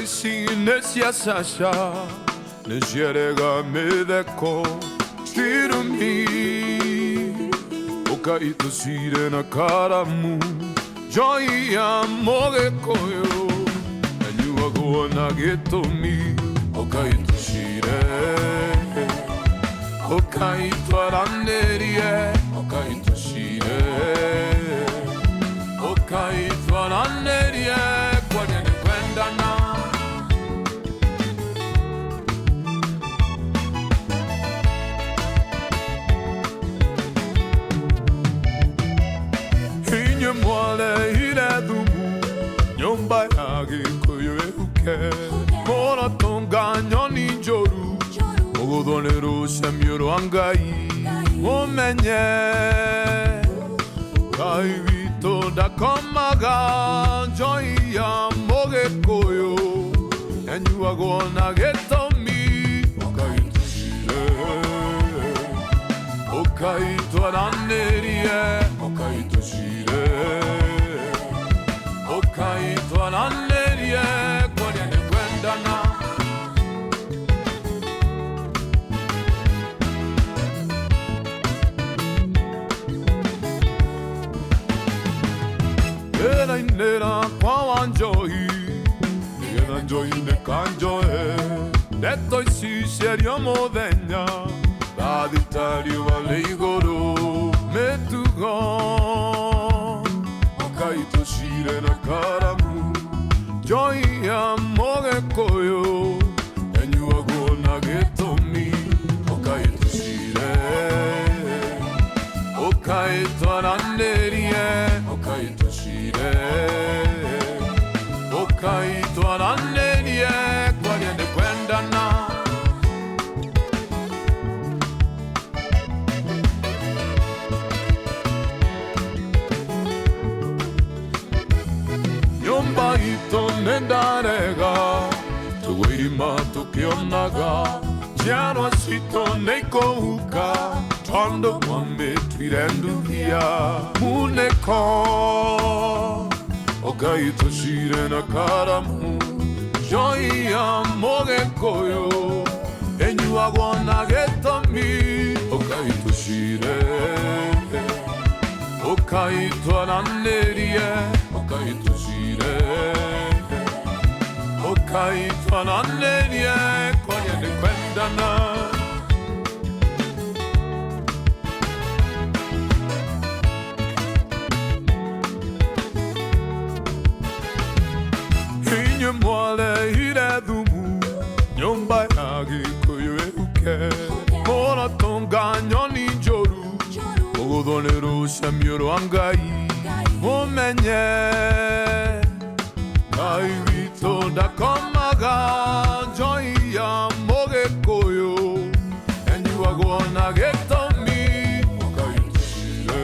si nesia sasha Nesierega me deko Tirumi Oka ito sirena karamu Joy amoge koyo Anyua go nageto mi Oka ito sire Oka ito aranderie Oka ito sire Oka ito aranderie Kwenye ne kwenda na Mwale ile dumu Nyomba yage koyo euke Mora tonga nyoni joru Ogodonero semyoro angai Omenye Kaivito da komaga Joy ya moge koyo Enyu agona geto mi Okaito shire Okaito aranerie Okaito shire Okaito aranderie Kwenye ne kwenda na Era inera kwa wanjohi Era njoi ne kanjoe Netto isi serio modegna Raditario vale igoro Metugo Okaito shire na karamu Joy amoge koyo Enyu ago nageto mi Okaito shire Okaito aranderie Okaito shire Okaito aranderie Kwenye ne kwenda na Nyomba ito nendarega Tuwima tukionaga Jiano asito neiko huka Tondo wame twirendukia Muneko Okaito shire na karamu Joy amoge koyo Enyu agwana geto mi Okaito shire Okaito aranderie Okaito shire Okaito aranderie Kwenye ne kwenda na Inye mwale ile dumu Nyomba yage koyo euke Mora tonga nyoni joru Ogodonero semyoro angai Omenye Kaivito da komaga Joy amoge koyo Enyu agona geto mi Okaito shire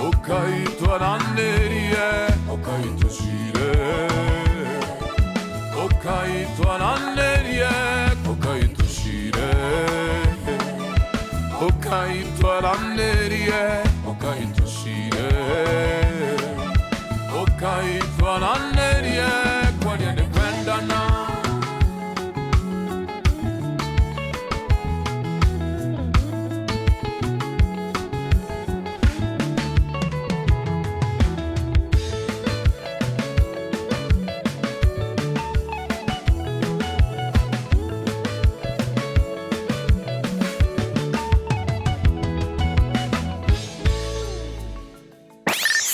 Okaito aranderie Okaito shire Okaito aranderie Okaito shire Okaito aranderie Okaito shire Okaito aranderie Kwenye ne kwenda na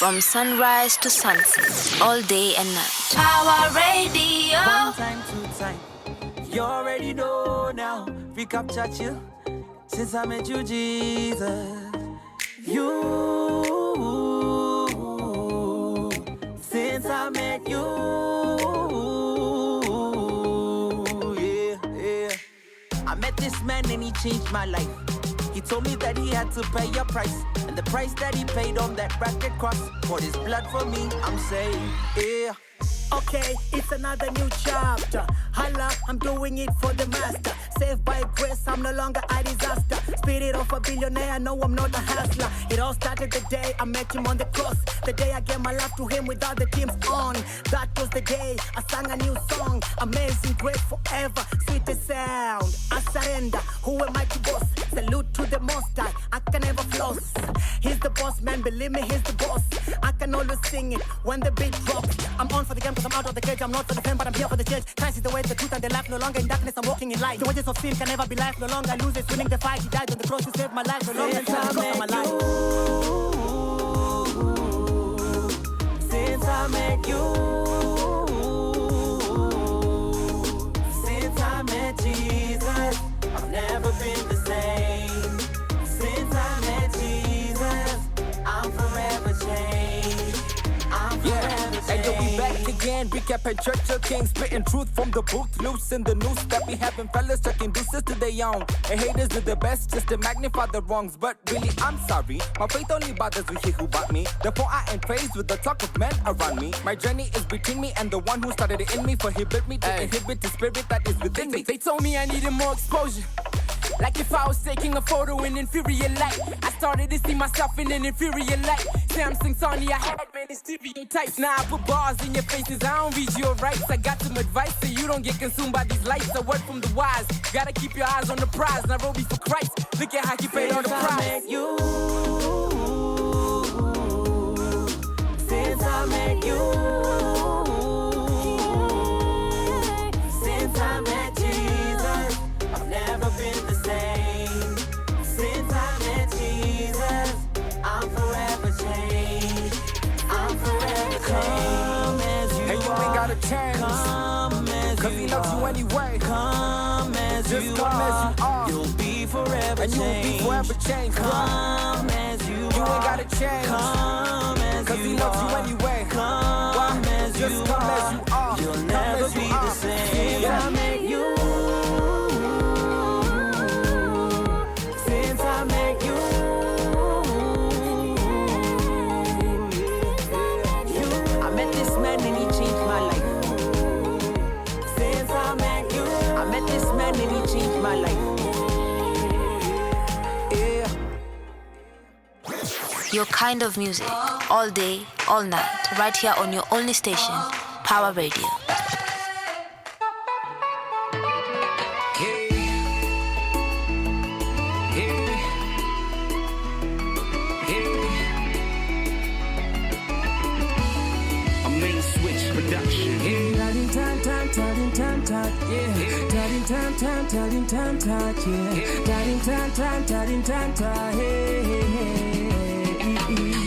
From sunrise to sunset, all day and night. Our radio. One time, two time. You already know now. Pick up Churchill. Since I met you, Jesus. You. Since I met you. Yeah. I met this man and he changed my life. He told me that he had to pay a price. And the price that he paid on that racket cross poured his blood for me, I'm saying, yeah. Okay, it's another new chapter. Holla, I'm doing it for the master. Saved by grace, I'm no longer a disaster. Spirit of a billionaire, no, I'm not a hustler. It all started the day I met him on the cross. The day I gave my life to him without the teams on. That was the day I sang a new song. Amazing grace forever, sweetest sound. I surrender, who am I to boss? Salute to the most high, I can never floss. He's the boss, man, believe me, he's the boss. I can always sing it when the beat drops. I'm on for the game cause I'm out of the cage. I'm not for the fame but I'm here for the change. Christ is the way, the truth and the life. No longer in darkness, I'm walking in light. The wages of sin can never be life. No longer lose it, winning the fight. He died on the cross to save my life. No longer since I met you, since I met you, since I met Jesus, I've never been the same. Since I met Jesus, I'm forever changed. I'm forever changed. And you'll be back again, recapping Church of Kings, spitting truth from the booth, loose in the news that we having fellas checking deuces to their own. And haters do the best just to magnify the wrongs, but really I'm sorry, my faith only bothers with he who bought me. Therefore I ain't praised with the talk of men around me. My journey is between me and the one who started it in me, for he built me to inhibit the spirit that is within me. They told me I needed more exposure, like if I was taking a photo in inferior light. I started to see myself in an inferior light. Samsung, Sony, I had many stereotypes. Now I put bars in your faces, I don't read your rights. I got some advice so you don't get consumed by these lights. A word from the wise, gotta keep your eyes on the prize. Nairobi for Christ, look at how he paid all the price. Since I met you, since I met Jesus, I've never been the same. Since I met Jesus, I'm forever changed. I'm forever changed. And you ain't gotta change, Come as cause he loves you anyway. Come as Just you come as you are. You'll be forever And you will be forever changed, bro. Come as you You ain't gotta change, Come as cause you he loves you anyway. Come as Just you come as you are. You'll Come never as you be are. the same. Yeah. I met you. Since I met you. I met this man and he changed my life. Since I met you. I met this man and he changed my life. Yeah. Your kind of music, all day, all night, right here on your only station, Pawa Radio.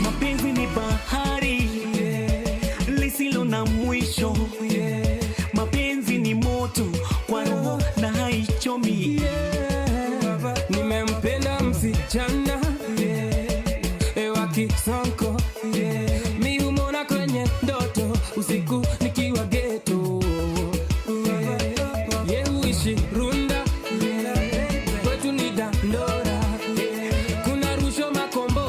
Mapenzi ni bahari lisilo na mwisho. Mapenzi ni moto kwa roho na haichomi. Nimempenda msichana wa Kisonko, mi humona kwenye ndoto usiku nikiwa ghetto. Uishi Runda, kwetu ni Dandora, kuna rusho makombo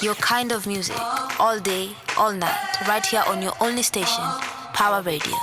Your kind of music, all day, all night, right here on your only station, Power Radio.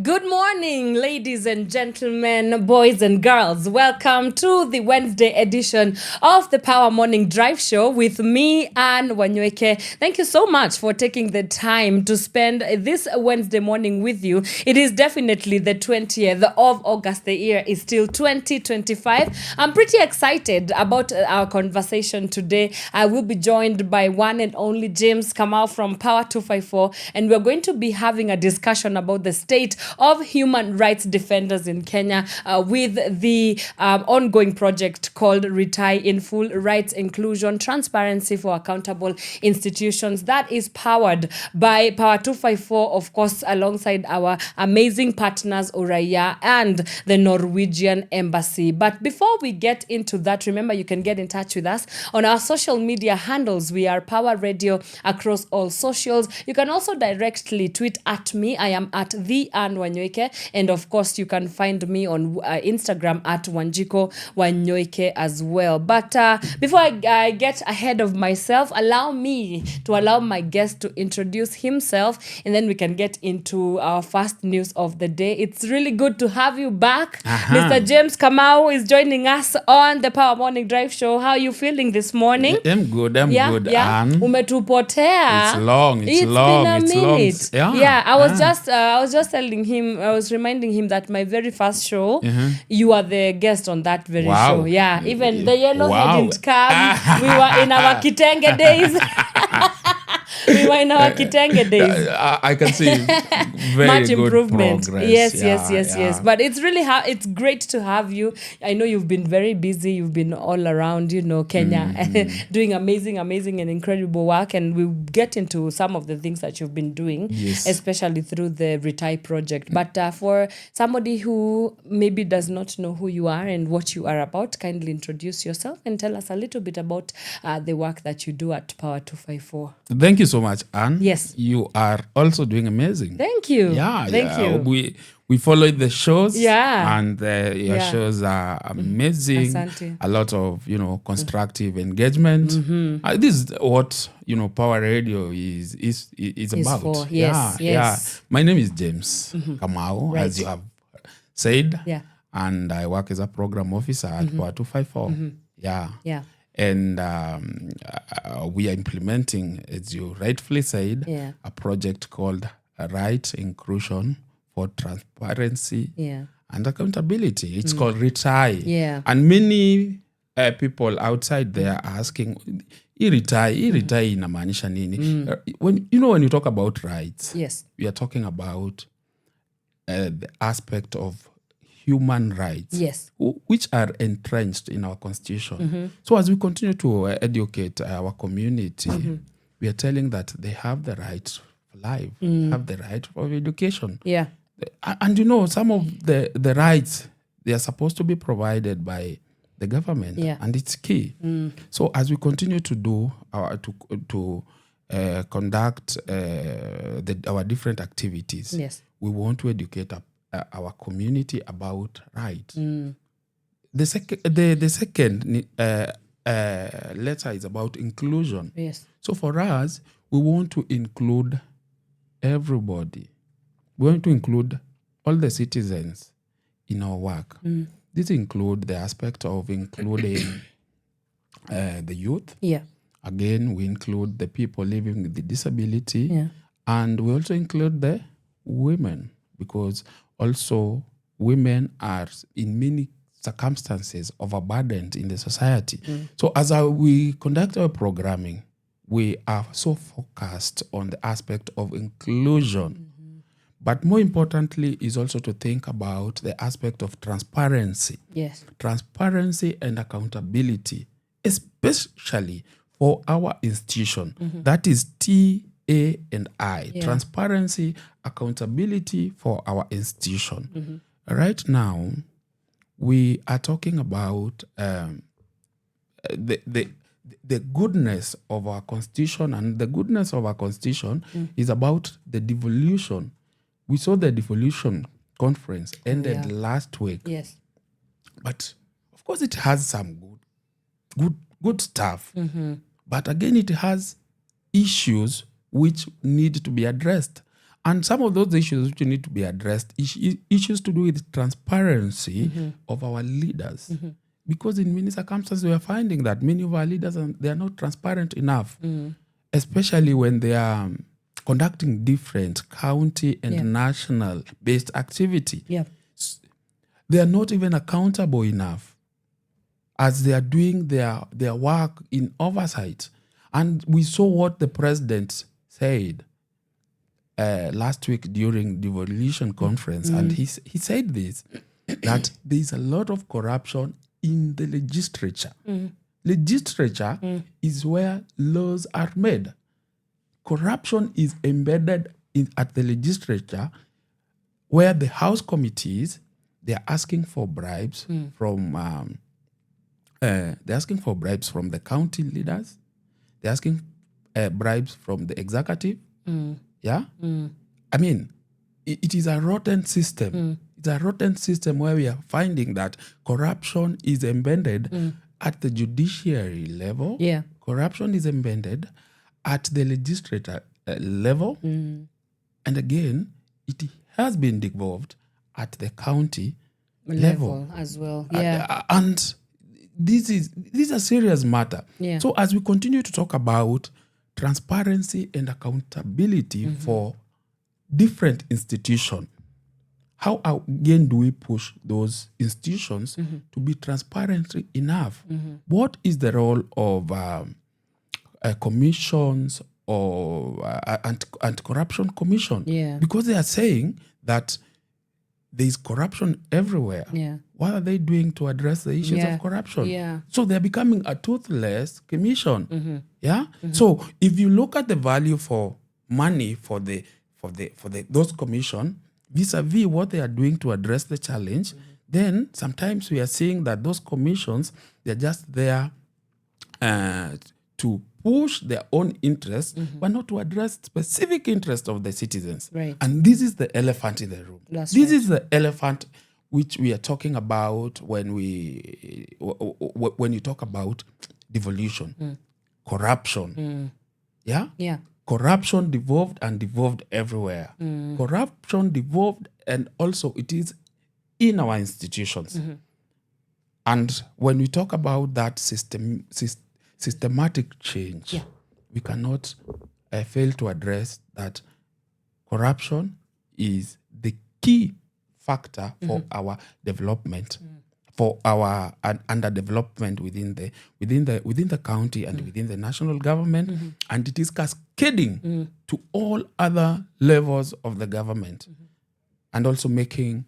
Good morning, ladies and gentlemen, boys and girls. Welcome to the Wednesday edition of the Power Morning Drive Show with me and Wanyoike. Thank you so much for taking the time to spend this Wednesday morning with you. It is definitely the 20th of August. The year is still 2025. I'm pretty excited about our conversation today. I will be joined by one and only James Kamau from Power 254, and we're going to be having a discussion about the state of human rights defenders in Kenya with the ongoing project called Retire in Full: Rights, Inclusion, Transparency for Accountable Institutions, that is powered by Power 254, of course, alongside our amazing partners Uraya and the Norwegian Embassy. But before we get into that, remember you can get in touch with us on our social media handles. We are Power Radio across all socials. You can also directly tweet at me. I am at the Wanyoike, and of course you can find me on Instagram at Wanjiko Wanyoike as well. But before I get ahead of myself, allow me to allow my guest to introduce himself, and then we can get into our first news of the day. It's really good to have you back. Mr. James Kamau is joining us on the Power Morning Drive Show. How are you feeling this morning? I'm good. Good. Yeah. Anne. Umetupotea. It's long. It's been a minute. Yeah. I was just telling him, I was reminding him that my very first show, you are the guest on that very show. Yeah, even the yellow hair didn't come. We were in our Kitenge days. We were in our Kitenge days. I can see very much good improvement. progress. Yes. But it's really it's great to have you. I know you've been very busy. You've been all around, Kenya, doing amazing and incredible work. And we'll get into some of the things that you've been doing, especially through the Retire project. But for somebody who maybe does not know who you are and what you are about, kindly introduce yourself and tell us a little bit about the work that you do at Power 254. Thank you so much, Anne. Yes. You are also doing amazing. Thank you. Thank you. We followed the shows. Yeah. And your shows are amazing. Asante. A lot of, constructive engagement. This is what, Power Radio is about. For. Yes. Yeah. My name is James Kamau, as you have said. Yeah. And I work as a program officer at Power 254. Yeah. And we are implementing, as you rightfully said, a project called Right, Inclusion for Transparency and Accountability. It's called Retire. Yeah. And many people outside there are asking, retire inamaanisha nini? When you talk about rights, we are talking about the aspect of human rights, which are entrenched in our constitution. So as we continue to educate our community, we are telling that they have the right for life, have the right for education. Yeah. And some of the rights, they are supposed to be provided by the government, and it's key. So as we continue to do conduct our different activities, we want to educate our community about rights. The second letter is about inclusion. So for us, we want to include everybody. We want to include all the citizens in our work. This includes the aspect of including the youth. Again, we include the people living with the disability. And we also include the women, because also women are in many circumstances overburdened in the society. So as we conduct our programming, we are so focused on the aspect of inclusion. But more importantly is also to think about the aspect of transparency. Transparency and accountability, especially for our institution. That is TA&I. Transparency, accountability for our institution. Right now, we are talking about the goodness of our constitution, and the goodness of our constitution is about the devolution. We saw the devolution conference ended last week. But of course it has some good stuff. But again, it has issues which need to be addressed. And some of those issues which need to be addressed, issues to do with transparency of our leaders. Because in many circumstances, we are finding that many of our leaders, they are not transparent enough, especially when they are conducting different county and national-based activity. They are not even accountable enough as they are doing their work in oversight. And we saw what the president said last week during the devolution conference, and he said this, that there is a lot of corruption in the legislature. Legislature is where laws are made. Corruption is embedded at the legislature, where the House committees, they are asking for bribes from the county leaders. They're asking bribes from the executive. I mean, it is a rotten system. It's a rotten system where we are finding that corruption is embedded at the judiciary level. Corruption is embedded at the legislature level. And again, it has been devolved at the county level as well. And this is a serious matter. So as we continue to talk about transparency and accountability for different institutions, how again do we push those institutions to be transparent enough? What is the role of commissions or anti-corruption commission? Because they are saying that there is corruption everywhere. What are they doing to address the issues of corruption? So they're becoming a toothless commission. So if you look at the value for money for those commission vis-a-vis what they are doing to address the challenge, then sometimes we are seeing that those commissions, they're just there to push their own interests, but not to address specific interests of the citizens. And this is the elephant in the room. This is the elephant which we are talking about when you talk about devolution, corruption. Corruption devolved everywhere. Corruption devolved, and also it is in our institutions. And when we talk about that systematic change, we cannot fail to address that corruption is the key factor for our development, for our underdevelopment within the county and within the national government, and it is cascading to all other levels of the government, and also making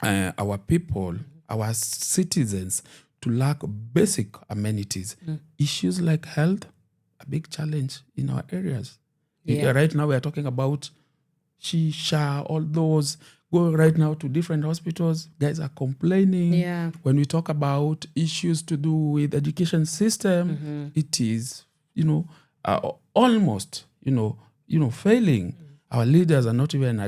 our people, our citizens, to lack basic amenities. Issues like health, a big challenge in our areas. Right now we are talking about shisha, all those. Go right now to different hospitals, guys are complaining. When we talk about issues to do with education system, it is, almost, failing. Our leaders are not even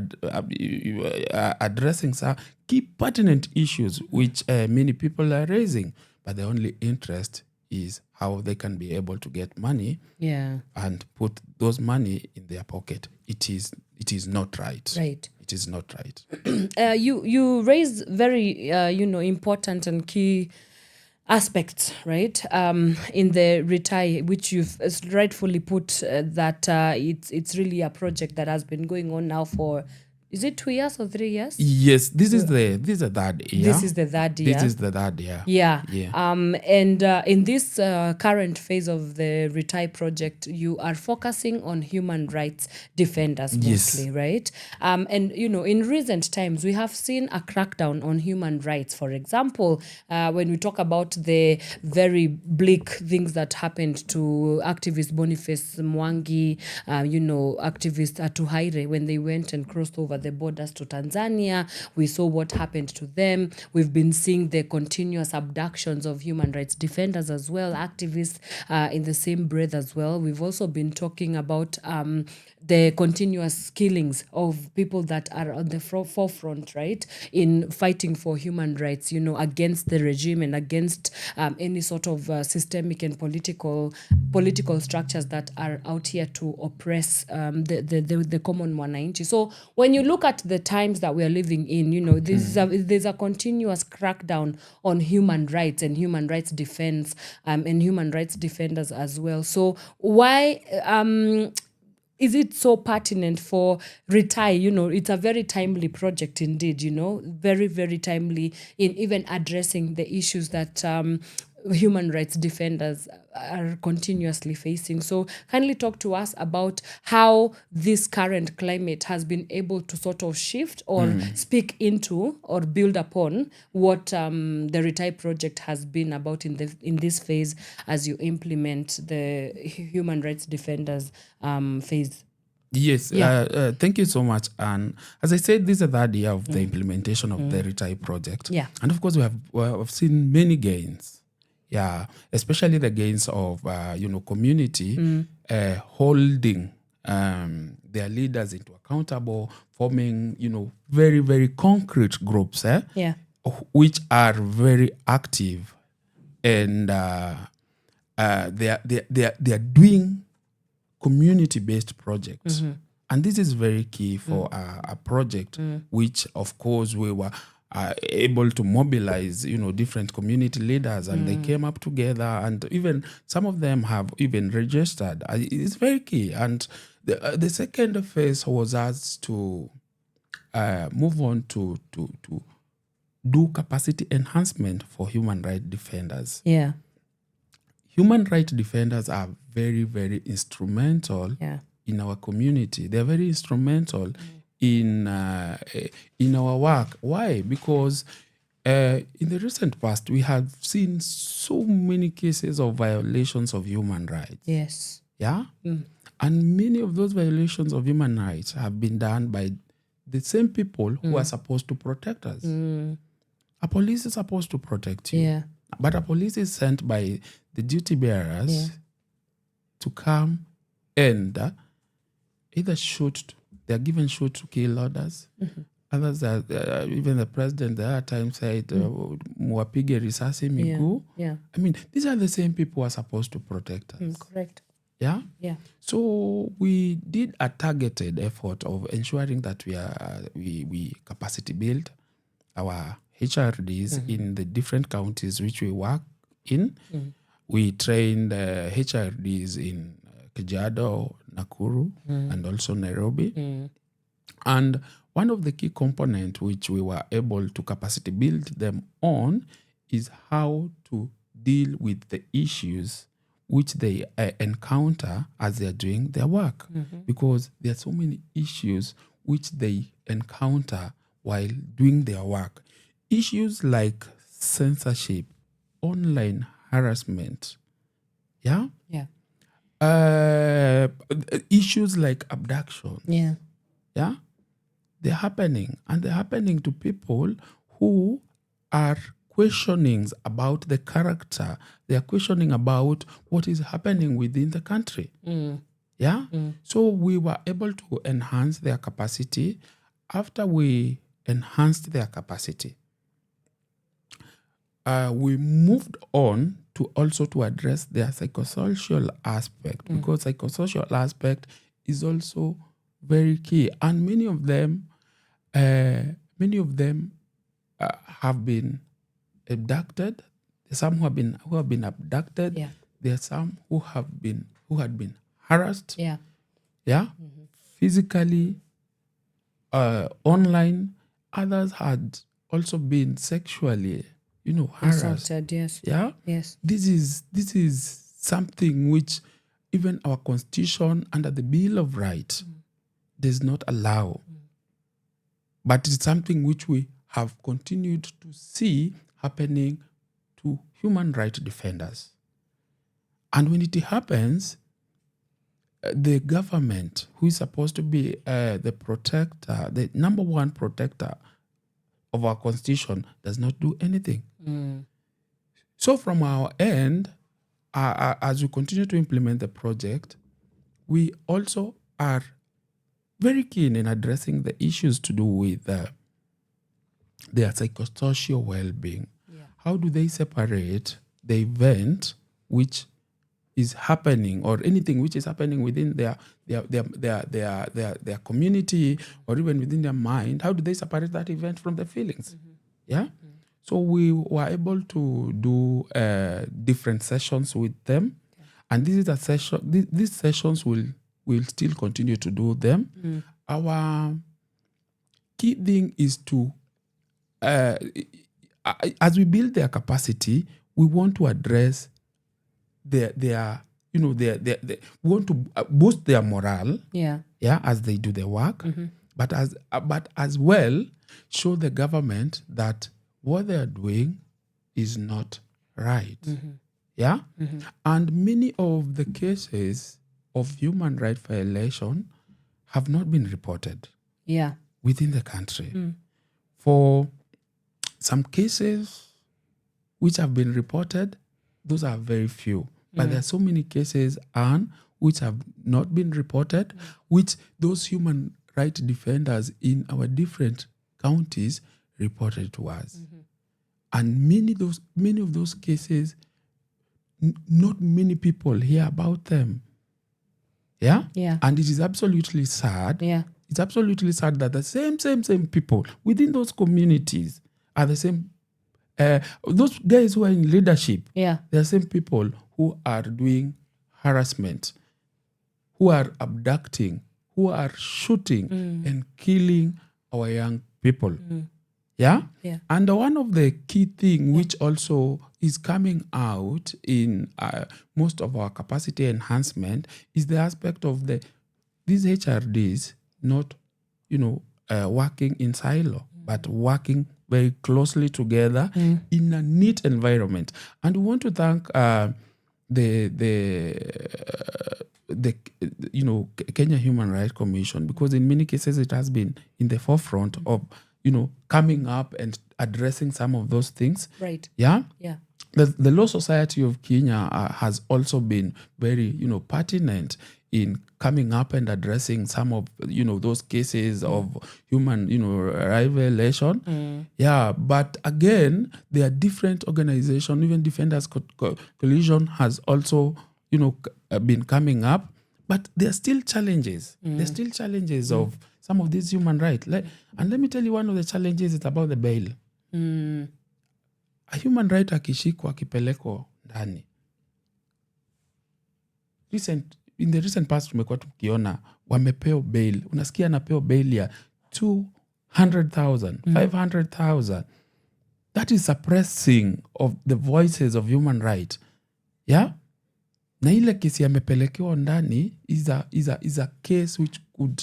addressing some key pertinent issues which many people are raising, but the only interest is how they can be able to get money and put those money in their pocket. It is not right. It is not right. You raise very important and key aspects, right? In the retire, which you've rightfully put that it's really a project that has been going on now for, is it 2 years or 3 years? Yes, this is the third year. This is the third year. This is the third year. And in this current phase of the Retire project, you are focusing on human rights defenders mostly, right? And in recent times, we have seen a crackdown on human rights. For example, when we talk about the very bleak things that happened to activist Boniface Mwangi, activist Atuhaire, when they went and crossed over the borders to Tanzania. We saw what happened to them. We've been seeing the continuous abductions of human rights defenders as well, activists in the same breath as well. We've also been talking about the continuous killings of people that are on the forefront, right, in fighting for human rights, against the regime and against any sort of systemic and political structures that are out here to oppress the common wananchi. So when you look at the times that we are living in, there's a continuous crackdown on human rights and human rights defense and human rights defenders as well. So why is it so pertinent for RETI? It's a very timely project indeed, very, very timely in even addressing the issues that human rights defenders are continuously facing. So kindly talk to us about how this current climate has been able to sort of shift or speak into or build upon what the RETI project has been about in this phase as you implement the human rights defenders phase. Yes, thank you so much. And as I said, this is the third year of the implementation of the RETI project. Yeah. And of course, we've seen many gains. Yeah, especially the gains of, community holding their leaders into accountable, forming, very, very concrete groups, which are very active, and they are doing community-based projects. And this is very key for a project which, of course, we were able to mobilize, different community leaders, and they came up together, and even some of them have even registered. It's very key. And the second phase was us to move on to do capacity enhancement for human rights defenders. Yeah. Human rights defenders are very, very instrumental in our community. They're very instrumental in our work. Why? Because in the recent past, we have seen so many cases of violations of human rights. Yes. Yeah? And many of those violations of human rights have been done by the same people who are supposed to protect us. A police is supposed to protect you. Yeah. But a police is sent by the duty bearers to come and either shoot. They're given shoot to kill others. Others are, even the president there at times said, "Mwapige risasi miguu." Yeah. I mean, these are the same people who are supposed to protect us. Correct. Yeah? Yeah. So we did a targeted effort of ensuring that we capacity build our HRDs in the different counties which we work in. We trained HRDs in Kajiado, Nakuru, and also Nairobi. And one of the key components which we were able to capacity build them on is how to deal with the issues which they encounter as they are doing their work. Because there are so many issues which they encounter while doing their work. Issues like censorship, online harassment, yeah? Yeah. Issues like abduction, Yeah. yeah? They're happening, and they're happening to people who are questioning about the character. They are questioning about what is happening within the country. Yeah? So we were able to enhance their capacity. After we enhanced their capacity, we moved on to also to address their psychosocial aspect, because psychosocial aspect is also very key. And many of them have been abducted. There's some who have been abducted. Yeah. There are some who had been harassed. Yeah. Yeah. Physically, online. Others had also been sexually, harassed. Assaulted, yes. Yeah. Yes. This is something which even our constitution under the Bill of Rights does not allow. But it's something which we have continued to see happening to human rights defenders. And when it happens, the government, who is supposed to be the protector, the number one protector of our constitution, does not do anything. So from our end, as we continue to implement the project, we also are very keen in addressing the issues to do with their psychosocial well-being. How do they separate the event which is happening, or anything which is happening within their community, or even within their mind? How do they separate that event from the feelings? Yeah. So we were able to do different sessions with them, and this is a session. These sessions will still continue to do them. Our key thing is to, as we build their capacity, we want to address we want to boost their morale. As they do their work, but as well show the government that what they are doing is not right. And many of the cases of human rights violation have not been reported within the country. For some cases which have been reported, those are very few. But there are so many cases which have not been reported, which those human rights defenders in our different counties reported to us. And many of those cases, not many people hear about them. And it is absolutely sad. It's absolutely sad that the same people within those communities are the same. Those guys who are in leadership, they're the same people who are doing harassment, who are abducting, who are shooting and killing our young people. And one of the key things which also is coming out in most of our capacity enhancement is the aspect of these HRDs not, working in silo, but working very closely together in a neat environment. And we want to thank the Kenya Human Rights Commission, because in many cases it has been in the forefront of coming up and addressing some of those things. The Law Society of Kenya has also been very pertinent in coming up and addressing some of those cases of human rights violation. But again, there are different organizations. Even Defenders Coalition has also been coming up, but there are still challenges. There's still challenges of some of these human rights. And let me tell you, one of the challenges is about the bail. A human right akishikwa akipelekwa ndani. In the recent past tumekuwa tukiona wamepeo bail. Unasikia anapeo bail ya 200,000, 500,000. That is suppressing of the voices of human right. Na ile kesi amepelekewa ndani is a case which could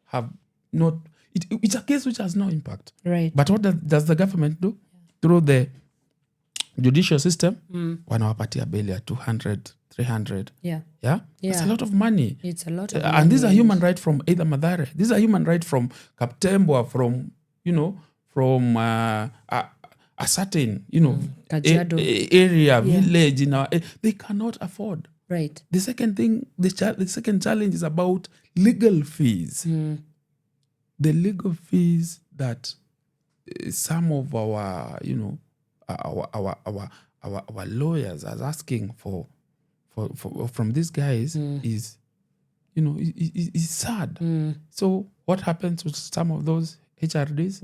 have not, it's a case which has no impact. But what does the government do? Through the judicial system, wanawapatia bail ya 200, 300. It's a lot of money. It's a lot of money. And these are human rights from either Mathare. These are human rights from Kaptembwa, from a certain area, village. They cannot afford. The second thing, the second challenge is about legal fees. The legal fees that some of our our lawyers are asking for from these guys is sad. So what happens with some of those HRDs?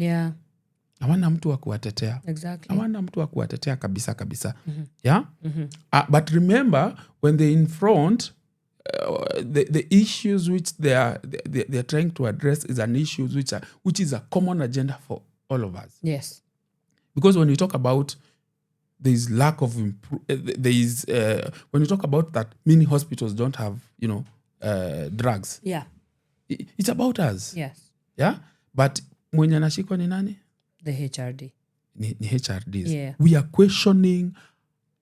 Hawana mtu wa kuwatetea. Hawana mtu wa kuwatetea kabisa. But remember, when they in front, the issues which they are trying to address is an issue which is a common agenda for all of us. Because when you talk about there is lack of when you talk about that many hospitals don't have drugs. It's about us. But mwenye anashikwa ni nani? The HRD. Ni HRDs. We are questioning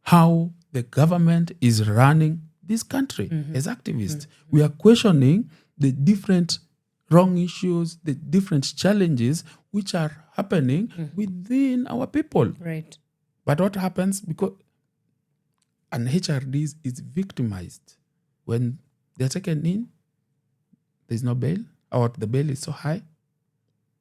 how the government is running this country as activists. We are questioning the different wrong issues, the different challenges which are happening within our people. Right. But what happens because an HRD is victimized when they're taken in, there's no bail, or the bail is so high.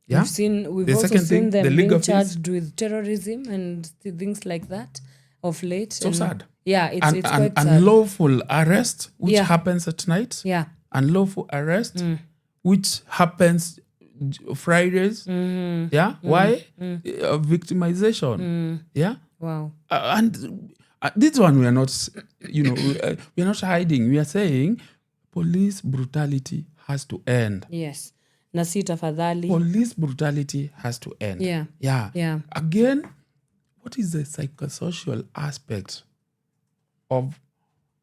Yeah? We've also seen them being charged with terrorism and things like that of late. So sad. Yeah, it's quite sad. Unlawful arrest, which happens at night. Yeah. Unlawful arrest, which happens Fridays. Yeah. Why? Victimization. Yeah. Wow. And this one we are not, we are not hiding. We are saying police brutality has to end. Yes. Nasi tafadhali. Police brutality has to end. Yeah. Yeah. Again, what is the psychosocial aspect of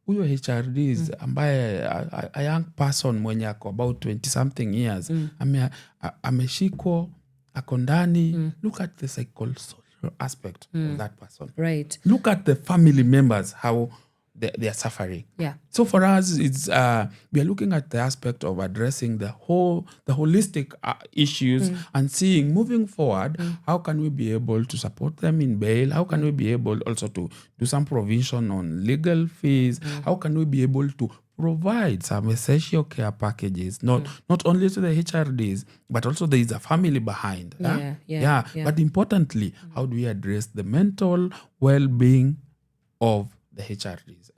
huyo HRDs ambaye a young person mwenye ako about 20 something years ameshikwa ako ndani. Look at the psychosocial aspect of that person. Right. Look at the family members, how they are suffering. Yeah. So for us, it's we are looking at the aspect of addressing the holistic issues and seeing moving forward, how can we be able to support them in bail? How can we be able also to do some provision on legal fees? How can we be able to provide some essential care packages, not only to the HRDs, but also there is a family behind. Yeah. But importantly, how do we address the mental well-being of the HRDs?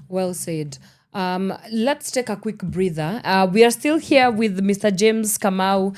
Well said. Let's take a quick breather. We are still here with Mr. James Kamau.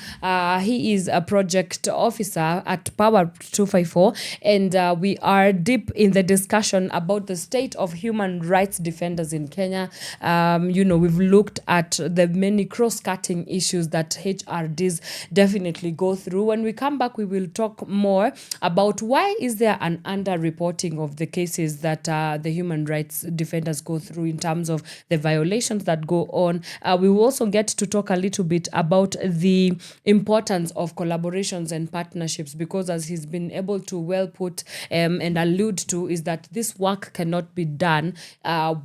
He is a project officer at Pawa 254, and we are deep in the discussion about the state of human rights defenders in Kenya. We've looked at the many cross-cutting issues that HRDs definitely go through. When we come back, we will talk more about why is there an under-reporting of the cases that the human rights defenders go through in terms of the violations that go on. We will also get to talk a little bit about the importance of collaborations and partnerships, because as he's been able to well put and allude to, is that this work cannot be done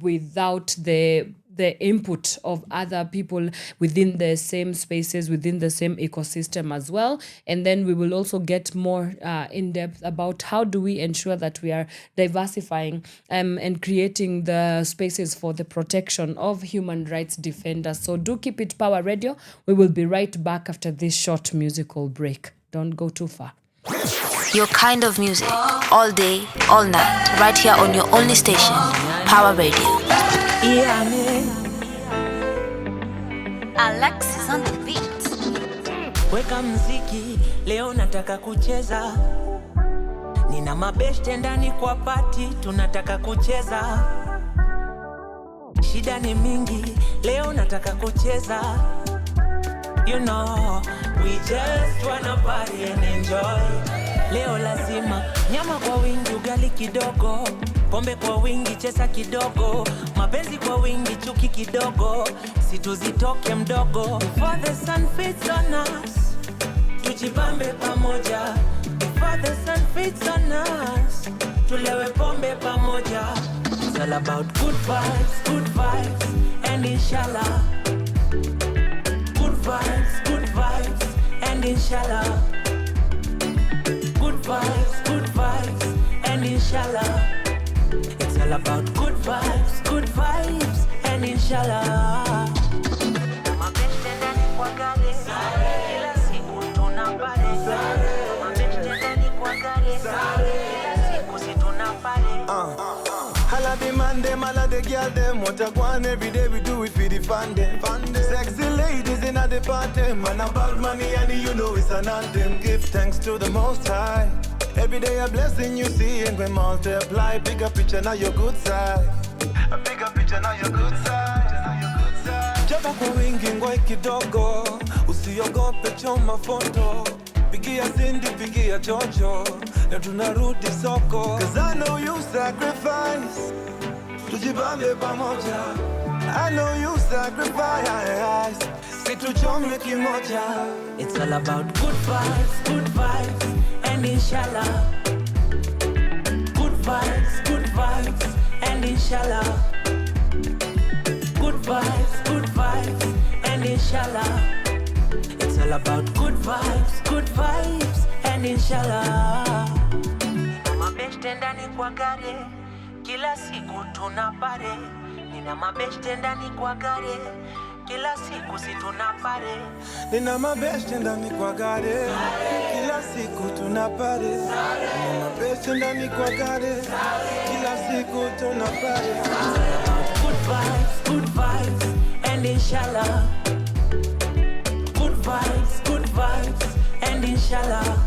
without the input of other people within the same spaces, within the same ecosystem as well. And then we will also get more in depth about how do we ensure that we are diversifying and creating the spaces for the protection of human rights defenders. So do keep it Power Radio. We will be right back after this short musical break. Don't go too far. Your kind of music, all day, all night, right here on your only station, Power Radio. Alexis on the beat. Weka mziki, leo nataka kucheza. Nina mabeshte ndani kwa party, tunataka kucheza. Shida ni mingi, leo nataka kucheza. You know, we just wanna party and enjoy. Leo lazima nyama kwa wingi, ugali kidogo, pombe kwa wingi, chesa kidogo, mapenzi kwa wingi, chuki kidogo, situzitoke mdogo. Before the sun fits on us, tujibambe pamoja. Before the sun fits on us, tulewe pombe pamoja. It's all about good vibes, and inshallah. Good vibes, and inshallah. Good vibes, and inshallah. It's all about good vibes, and inshallah. Mabeste ndani kwa gari, kila siku tunapale. Mabeste ndani kwa gari, kila siku si tunapale. Holla the man them, holla the girl them. What I want every day we do it for the fun them. Sexy ladies in the party, man about money and you know it's an anthem. Give thanks to the Most High. Every day a blessing you see and we multiply. Bigger picture now your good side. A bigger picture now your good side. Jaba kwa wingi ngoi kidogo, usiogope choma foto. Pigia Cindy, pigia Jojo, na tunarudi soko. Cause I know you sacrifice, tujibambe pamoja. I know you sacrifice, situchome kimoja. It's all about good vibes, and inshallah. Good vibes, and inshallah. vibes, and inshallah. It's all about good vibes, and inshallah. Nina mabeshte ndani kwa gari, kila siku tunapare. Nina mabeshte ndani kwa gari, kila siku si tunapare. Nina mabeshte ndani kwa gari, kila siku tunapare. Nina mabeshte ndani kwa gari, kila siku tunapare. Good vibes, and inshallah. Good vibes, and inshallah.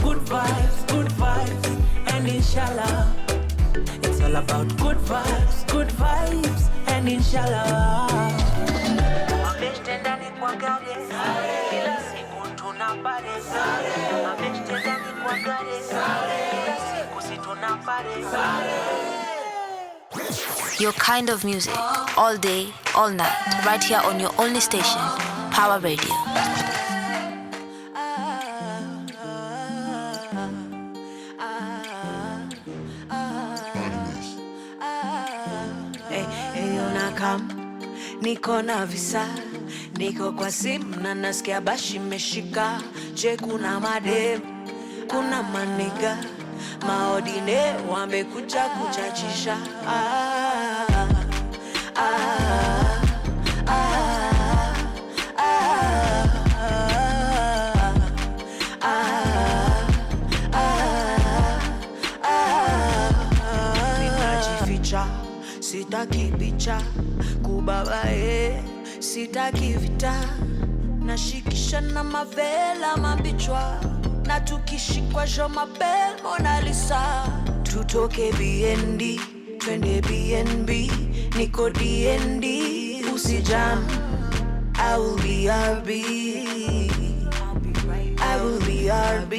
Good vibes, and inshallah. It's all about good vibes, and inshallah. Mabeshte ndani kwa gari, kila siku tunapare. Mabeshte ndani kwa gari, kila siku si tunapare. Your kind of music, all day, all night, right here on your only station, Power Radio. Hey, unakam, niko na visa, niko kwa simu na nasikia bashi meshika. Je, kuna madem, kuna maniga, maodine wamekuja kuchachisha. Ninajificha, sitaki picha, kubabae, sitaki vita. Nashikisha na mavela mabichwa, na tukishikwa jo mabel Mona Lisa. Tutoke BND, twende BNB, niko DND, usijam. I will be RB, I will be RB.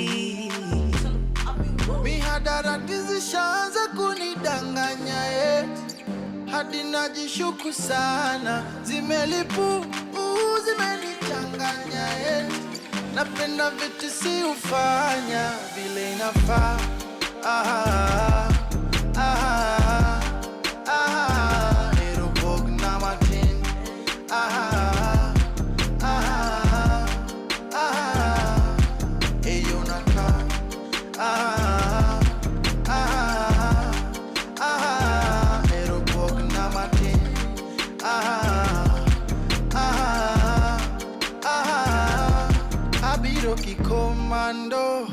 Mihadarati zishaanza kunidanganya hadi najishuku sana. Zimelipu, zimenichanganya napenda vitu si ufanya vile inafaa. Erobog na matin. Eyo naka. Erobog na matin. Abiro kikomando,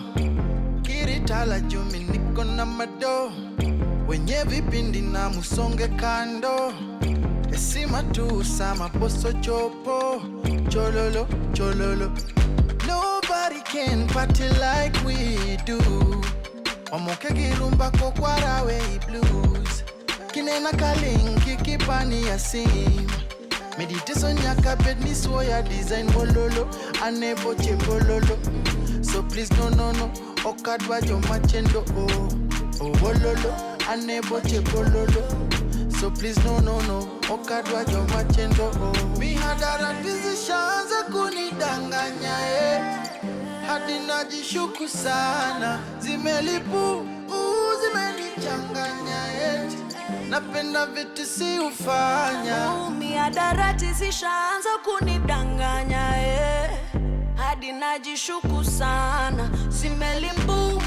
kiritala jumi niko na mado. Wenye vipindi na musonge kando, esima tu sama poso chopo. Chololo, chololo. Nobody can party like we do. Wamoke girumba kokwarawe blues. Kinena kalingi kipani ya sim. Meditation yaka bed ni soya design bololo. Anebo che bololo. So please no. Okadwa jo machendo oh bololo. Anebo che bololo. So please no. Okadwa jo machendo oh. Mihadarati zishaanza kunidanganya hadi najishuku sana. Zimelipu, zimenichanganya napenda vitu si ufanya. Mihadarati zishaanza kunidanganya hadi najishuku sana. Zimelimbu,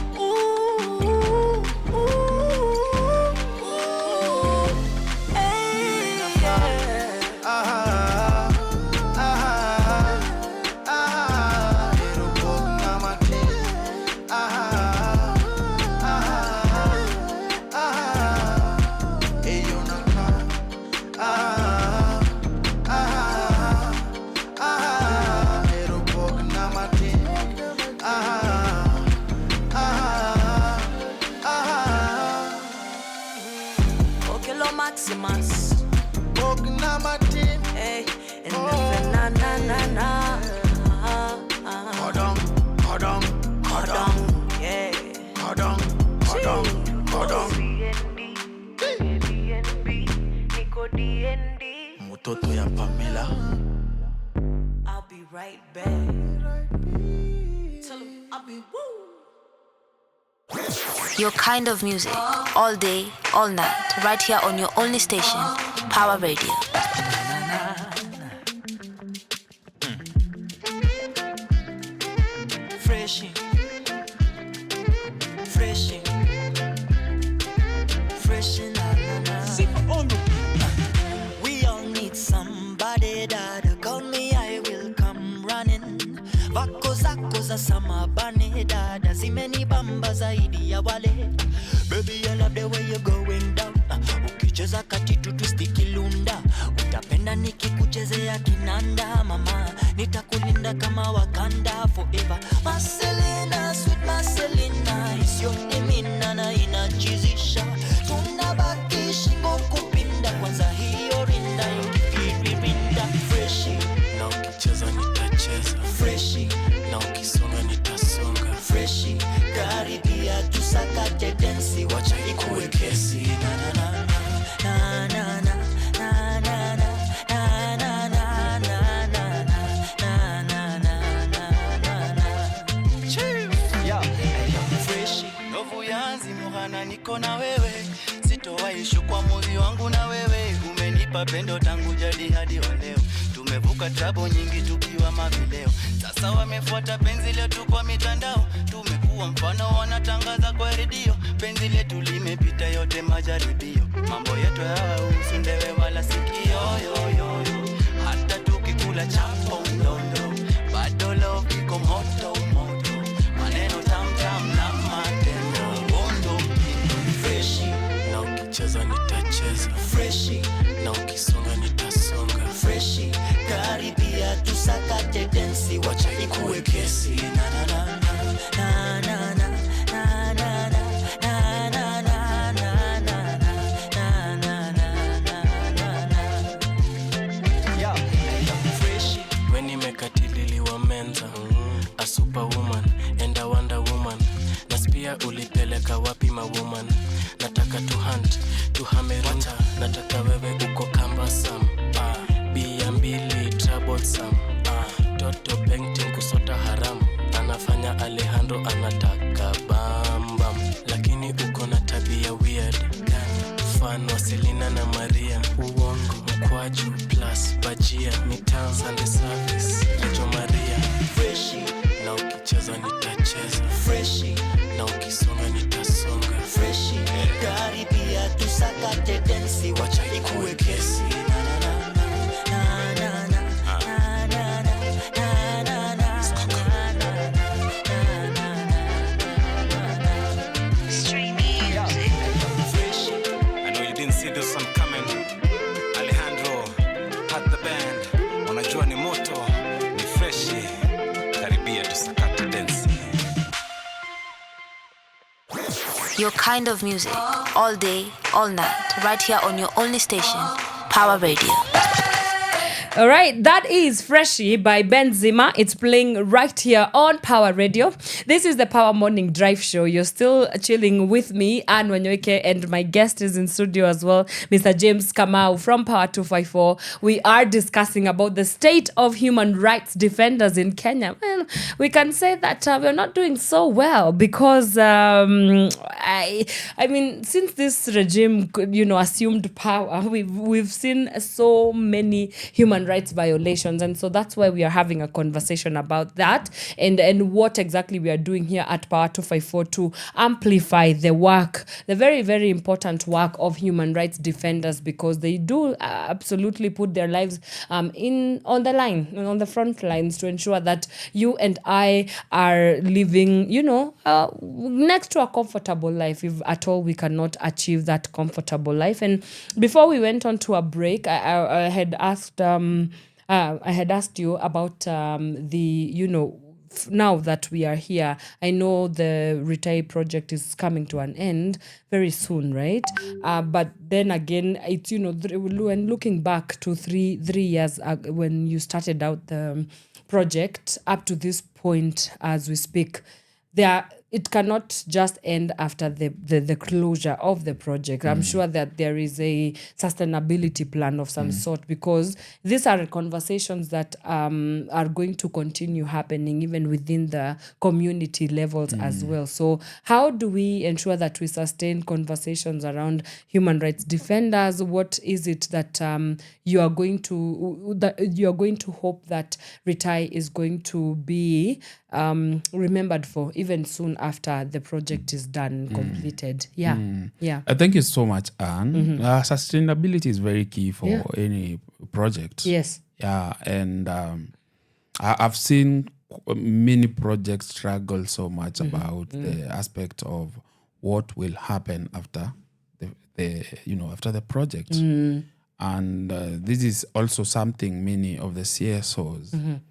Maximus Ogna Martin. Hey, and na Hold on, yeah. Hold on. BNB, Nico DND. Mutoto ya Pamela. I'll be right back. Tell him I'll be woo. Your kind of music, all day, all night, right here on your only station, Power Radio. Freshy, freshy, freshy, na na na. We all need somebody that call me, I will come running. Vako zako za samabane dada zimeni bamba zaidi ya wale. Baby, I love the way you're going down. Ukicheza katitu twistikilunda, utapenda nikikuchezea kinanda. Mama, nitakulinda kama Wakanda forever. Marcelina, sweet Marcelina, is your demeanor na inachizisha. Tunabaki shingo kupinda, kwanza hiyo rinda ikipiririnda. Freshy, na ukicheza nitacheza. Freshy, na ukisonga nitasonga. Freshy, karibia tusakate densi, wacha ikuwe kesi. Na na na na na na na na na. Niko na wewe, sitowaishu kwa moyo wangu na wewe. Umenipa pendo tangu jadi hadi wa leo. Tumevuka trouble nyingi tukiwa mavileo. Sasa wamefuata penzi letu kwa mitandao. Tumekuwa mfano wanatangaza kwa redio. Penzi letu limepita yote majaribio. Mambo yetu hayahusu ndewe wala sikio yo yo yo. Hata tukikula chapo ndondo, bado love iko moto moto. Maneno tam tam na matendo. Na ukicheza nitacheza. Freshy, na ukisonga nitasonga. Freshy, karibia tusakate densi, wacha ikuwe kesi. Na na na na na na na na na. When nimekatililiwa menza, a superwoman and a wonder woman. Naspia ulipeleka wapi ma woman? Nataka to hunt, to hamerunta. Nataka wewe uko kambasam. Bia mbili troublesome. Toto painting kusota haramu. Anafanya Alejandro anataka bambam. Lakini uko na tabia weird. Mfano Selena na Maria. Uongo, mkwaju plus bajia. Mitaa Sunday service, Lejo Maria. Freshy, na ukicheza nitacheza. Freshy, na ukisonga nitasonga. Freshy, karibia tusakate densi, wacha ikuwe kesi. Na na na na na na. See this one coming. Alejandro had the band. Unajua ni moto, ni freshi. Karibia tusakate densi. Your kind of music, all day, all night, right here on your only station, Power Radio. All right, that is Freshie by Ben Zima. It's playing right here on Power Radio. This is the Power Morning Drive Show. You're still chilling with me, Anne Wanyoike, and my guest is in studio as well, Mr. James Kamau from Power 254. We are discussing about the state of human rights defenders in Kenya. Well, we can say that we're not doing so well because, I mean, since this regime, assumed power, we've seen so many human rights violations, and so that's why we are having a conversation about that and what exactly we are doing here at Power 254 to amplify the work, the very, very important work of human rights defenders, because they do absolutely put their lives on the line, on the front lines, to ensure that you and I are living, next to a comfortable life, if at all we cannot achieve that comfortable life. And before we went on to a break, I had asked you about now that we are here. I know the Retire project is coming to an end very soon, right? But then again, it's, when looking back to three years when you started out the project up to this point as we speak, there it cannot just end after the closure of the project. I'm sure that there is a sustainability plan of some sort, because these are conversations that are going to continue happening even within the community levels as well. So how do we ensure that we sustain conversations around human rights defenders? What is it that you are going to hope that Retai is going to be remembered for even soon after the project is done, completed? Thank you so much, Anne. Sustainability is very key for any project. Yes. And I've seen many projects struggle so much about the aspect of what will happen after after the project. And this is also something many of the CSOs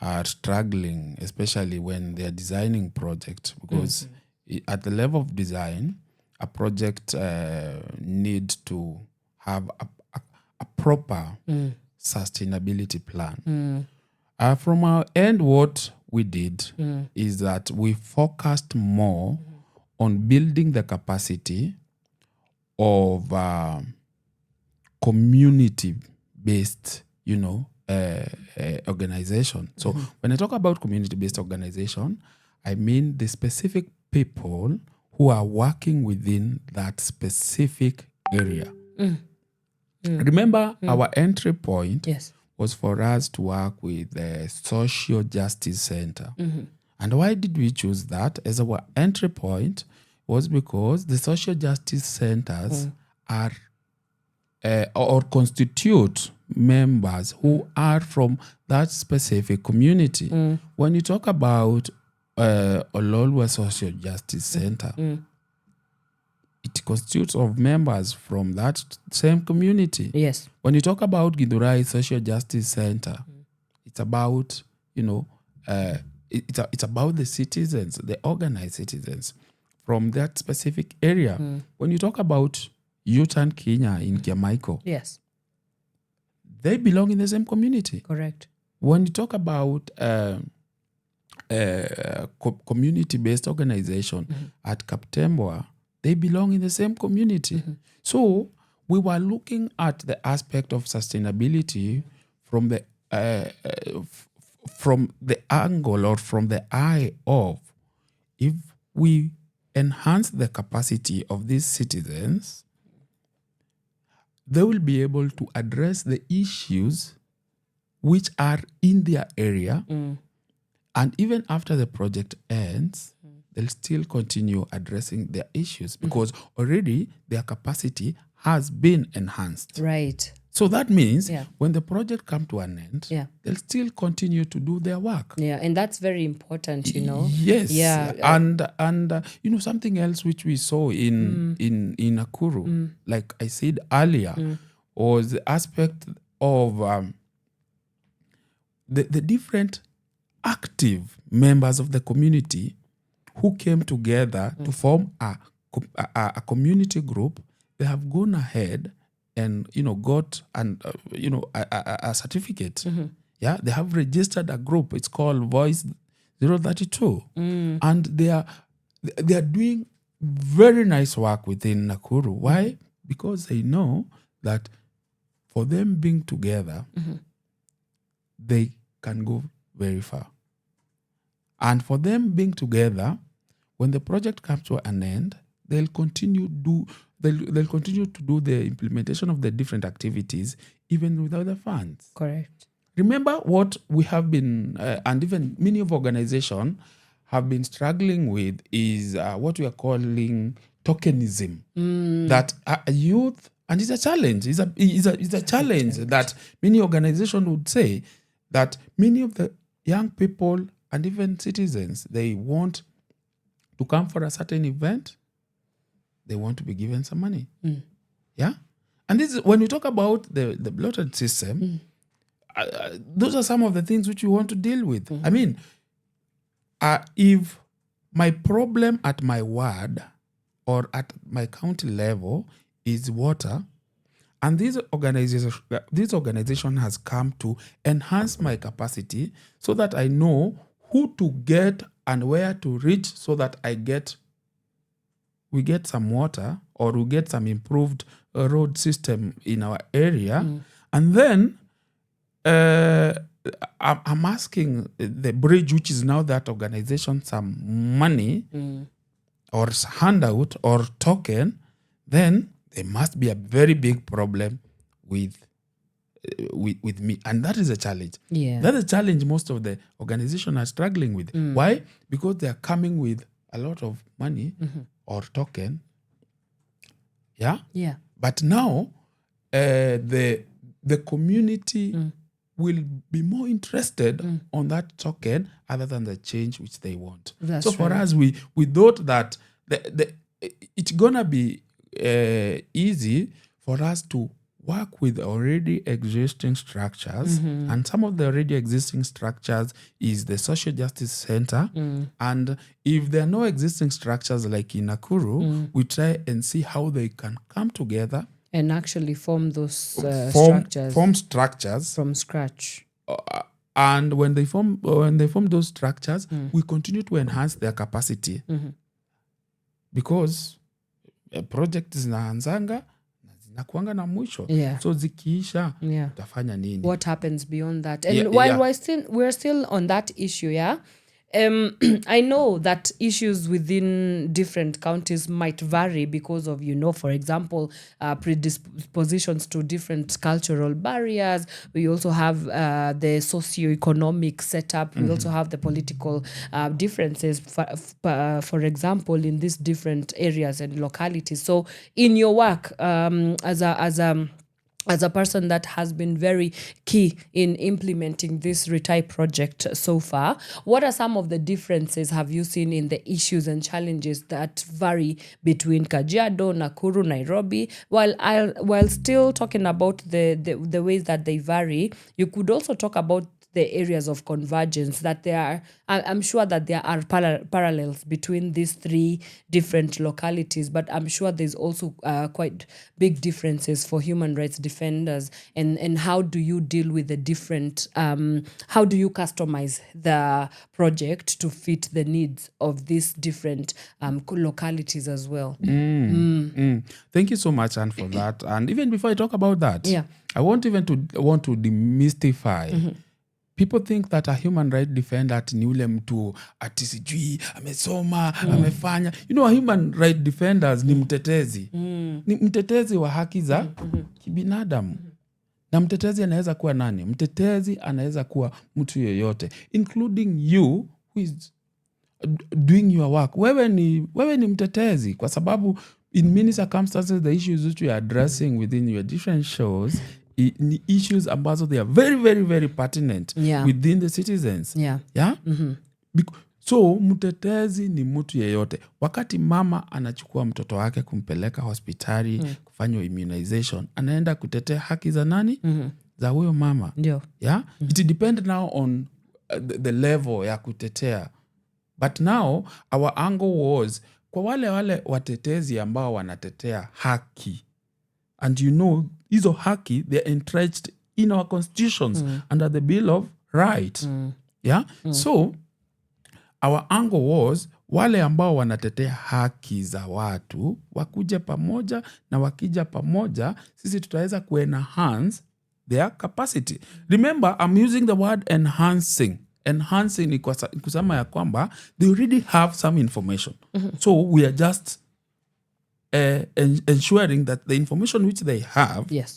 are struggling, especially when they're designing projects, because at the level of design, a project needs to have a proper sustainability plan. From our end, what we did is that we focused more on building the capacity of community-based, organization. So when I talk about community-based organization, I mean the specific people who are working within that specific area. Remember, our entry point was for us to work with the Social Justice Center. And why did we choose that as our entry point? Was because the social justice centers are or constitute members who are from that specific community. When you talk about Ololwa Social Justice Center, it constitutes of members from that same community. Yes. When you talk about Githurai Social Justice Center, it's about, it's about the citizens, the organized citizens from that specific area. When you talk about Utan Kenya in Kiamaiko, yes, they belong in the same community. Correct. When you talk about community-based organization at Kaptembwa, they belong in the same community. So we were looking at the aspect of sustainability from the angle or from the eye of, if we enhance the capacity of these citizens, they will be able to address the issues which are in their area. And even after the project ends, they'll still continue addressing their issues because already their capacity has been enhanced. Right. So that means when the project comes to an end, they'll still continue to do their work. Yeah, and that's very important, Yes. Yeah. And something else which we saw in Nakuru, like I said earlier, was the aspect of the different active members of the community who came together to form a community group. They have gone ahead and got a certificate. Yeah, they have registered a group. It's called Voice 032, and they are doing very nice work within Nakuru. Why? Because they know that for them being together, they can go very far. And for them being together, when the project comes to an end, they'll continue to do the implementation of the different activities even without the funds. Correct. Remember what we have been, and even many of organizations have been struggling with, is what we are calling tokenism. That youth, and it's a challenge. It's a challenge that many organizations would say that many of the young people and even citizens, they want to come for a certain event, they want to be given some money. Yeah? And this is when we talk about the bloated system, those are some of the things which we want to deal with. I mean, if my problem at my ward or at my county level is water, and this organization has come to enhance my capacity so that I know who to get and where to reach so that we get some water or we get some improved road system in our area. And then I'm asking the bridge, which is now that organization, some money or handout or token, then there must be a very big problem with me. And that is a challenge. That's a challenge most of the organizations are struggling with. Why? Because they are coming with a lot of money or token. Yeah? But now, the community will be more interested on that token other than the change which they want. That's so for right. us, we thought that it's going to be easy for us to work with already existing structures. And some of the already existing structures is the Social Justice Center. And if there are no existing structures like in Nakuru, we try and see how they can come together and actually form those structures. Form structures from scratch. And when they form those structures, we continue to enhance their capacity. Because project zinaanzanga zinakuanga na mwisho. So zikiisha utafanya nini? What happens beyond that? And while we're still on that issue, I know that issues within different counties might vary because of, for example, predispositions to different cultural barriers. We also have the socioeconomic setup. We also have the political differences, for example, in these different areas and localities. So in your work as a person that has been very key in implementing this retype project so far, what are some of the differences have you seen in the issues and challenges that vary between Kajiado, Nakuru, Nairobi? While still talking about the ways that they vary, you could also talk about the areas of convergence, that I'm sure that there are parallels between these three different localities, but I'm sure there's also quite big differences for human rights defenders. And how do you deal with the different, how do you customize the project to fit the needs of these different localities as well? Thank you so much, Anne, for that. And even before I talk about that, I want to demystify. People think that a human rights defender ati ni ule mtu ati sijui amesoma amefanya. A human rights defenders ni mtetezi. Ni mtetezi wa haki za kibinadamu. Na mtetezi anaweza kuwa nani? Mtetezi anaweza kuwa mtu yeyote, including you who is doing your work. Wewe ni mtetezi, kwa sababu in many circumstances the issues which you are addressing within your different shows issues ambazo they are very, very, very pertinent within the citizens. So mtetezi ni mtu yeyote. Wakati mama anachukua mtoto wake kumpeleka hospitali kufanywa immunization, anaenda kutetea haki za nani? Za huyo mama. It depends now on the level ya kutetea. But now our angle was kwa wale watetezi ambao wanatetea haki. And hizo haki, they're entrenched in our constitutions under the Bill of Rights. So our angle was wale ambao wanatetea haki za watu wakuje pamoja, na wakija pamoja sisi tutaweza kuenhance their capacity. Remember, I'm using the word enhancing. Enhancing ni kusema ya kwamba they already have some information. So we are just ensuring that the information which they have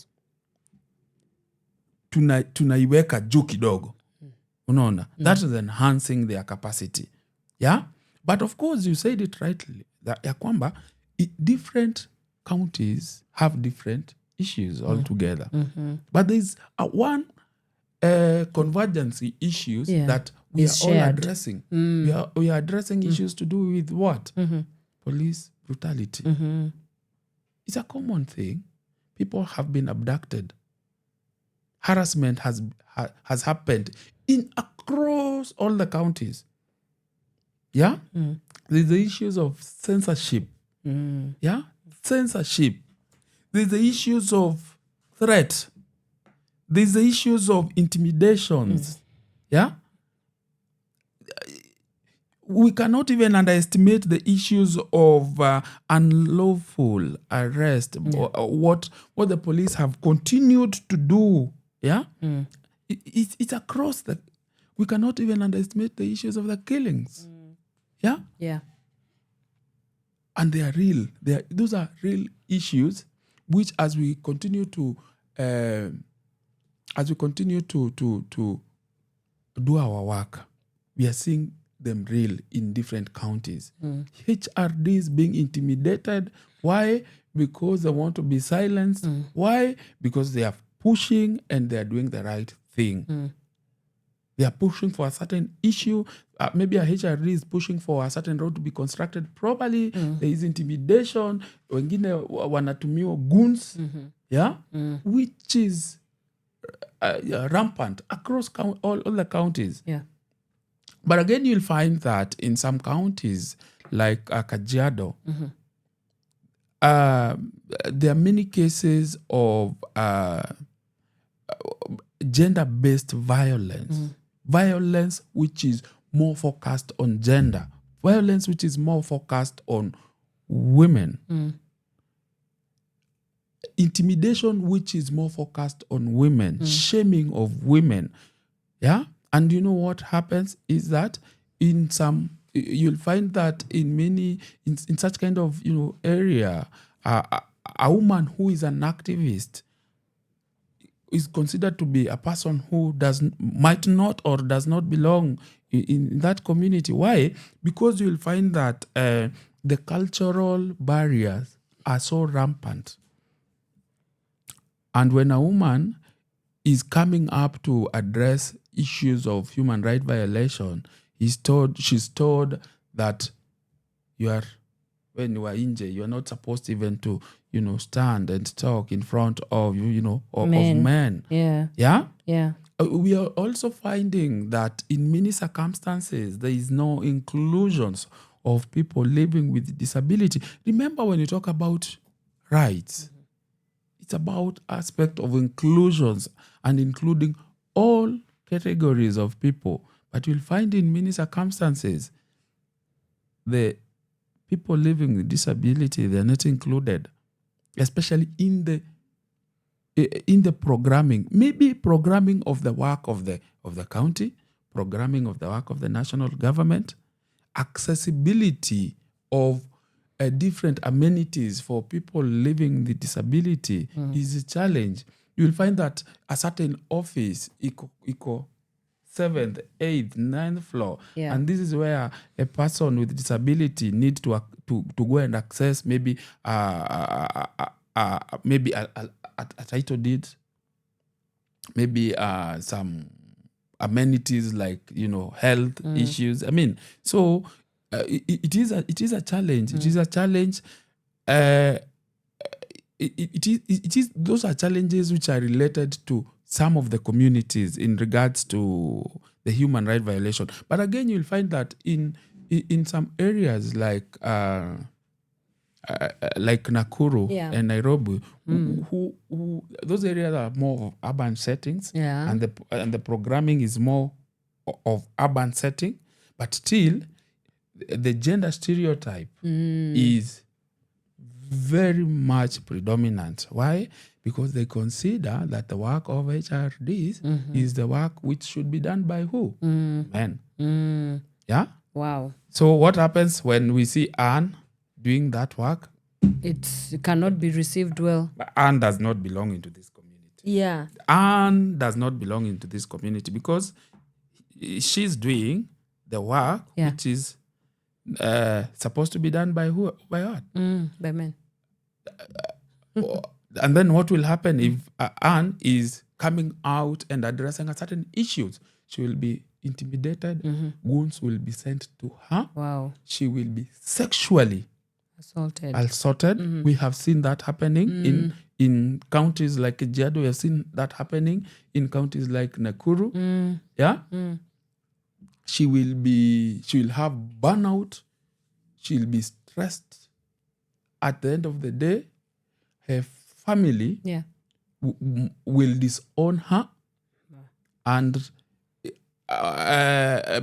tunaiweka juu kidogo. Unaona? That is enhancing their capacity. But of course you said it rightly, that ya kwamba different counties have different issues altogether. But there's one convergence issues that we are all addressing. We are addressing issues to do with what? Police brutality. It's a common thing. People have been abducted. Harassment has happened across all the counties. There's the issues of censorship. Censorship. There's the issues of threat. There's the issues of intimidations. we cannot even underestimate the issues of unlawful arrest, or what the police have continued to do. Yeah, it's across the. We cannot even underestimate the issues of the killings. Yeah, and they are real. Those are real issues, which as we continue to do our work, we are seeing them real in different counties. HRDs being intimidated. Why? Because they want to be silenced. Why? Because they are pushing and they are doing the right thing. They are pushing for a certain issue. Maybe a HRD is pushing for a certain road to be constructed properly. There is intimidation. Wengine wanatumiwa goons. Which is rampant across all the counties. But again, you'll find that in some counties, like Kajiado, there are many cases of gender-based violence. Violence which is more focused on gender. Violence which is more focused on women. Intimidation which is more focused on women. Shaming of women. Yeah? And you know what happens is that in some, you'll find that in many, in such kind of, area, a woman who is an activist is considered to be a person who might not or does not belong in that community. Why? Because you'll find that the cultural barriers are so rampant. And when a woman is coming up to address issues of human rights violation, she's told that when you are injured, you are not supposed even to, stand and talk in front of, of men. Yeah? We are also finding that in many circumstances, there is no inclusions of people living with disability. Remember, when you talk about rights, it's about aspect of inclusions and including all categories of people. But you'll find in many circumstances, the people living with disability, they're not included, especially in the programming. Maybe programming of the work of the county, programming of the work of the national government, accessibility of different amenities for people living with disability is a challenge. You'll find that a certain office, equal 7th, 8th, 9th floor, and this is where a person with disability needs to go and access maybe a title deed, maybe some amenities like health issues. I mean, so it is a challenge. It is a challenge. It is those are challenges which are related to some of the communities in regards to the human rights violation. But again, you'll find that in some areas like Nakuru and Nairobi, who those areas are more of urban settings, and the programming is more of urban setting, but still the gender stereotype is very much predominant. Why? Because they consider that the work of HRDs is the work which should be done by who? Men. Yeah? Wow. So what happens when we see Anne doing that work? It cannot be received well. But Anne does not belong into this community. Yeah. Anne does not belong into this community because she's doing the work which is supposed to be done by who? By what? By men. And then what will happen if Anne is coming out and addressing a certain issues? She will be intimidated. Goons will be sent to her. Wow. She will be sexually assaulted. We have seen that happening in counties like Kajiado. We have seen that happening in counties like Nakuru. She will have burnout. She'll be stressed. At the end of the day, her family will disown her. And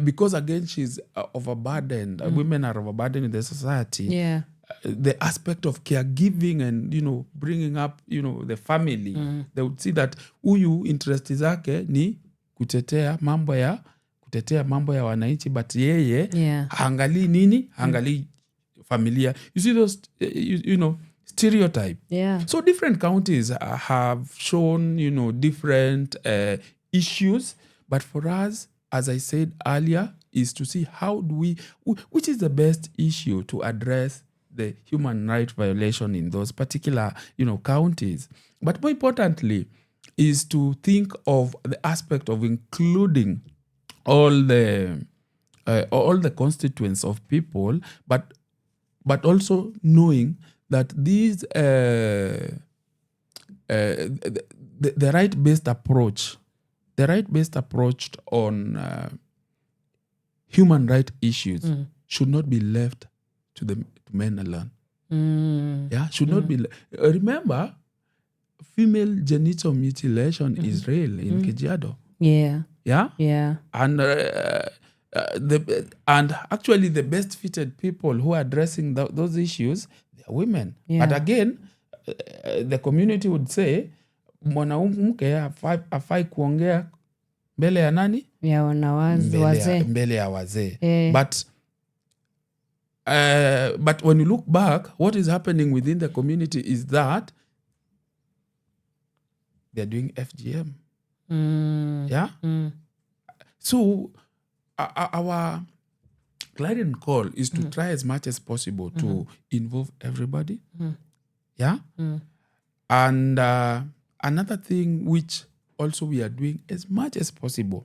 because again she's overburdened, women are overburdened in the society. Yeah. The aspect of caregiving and bringing up the family, they would see that huyu interest zake ni kutetea mambo ya wananchi, but yeye haangalii nini, haangalii familia. You see those stereotype. Yeah. So different counties have shown different issues, but for us, as I said earlier, is to see which is the best issue to address the human rights violation in those particular counties. But more importantly is to think of the aspect of including all the constituents of people, but also knowing that these the right-based approach on human rights issues should not be left to men alone. Yeah, should not be. Remember, female genital mutilation is real in Kajiado. Yeah. Yeah. Yeah. And actually the best fitted people who are addressing those issues, they are women. Yeah. But again, the community would say mwanamke hafai kuongea mbele ya nani? Ya wazee. Mbele ya wazee. But when you look back, what is happening within the community is that they're doing FGM. Yeah? So our clarion call is to try as much as possible to involve everybody. Yeah? And another thing which also we are doing as much as possible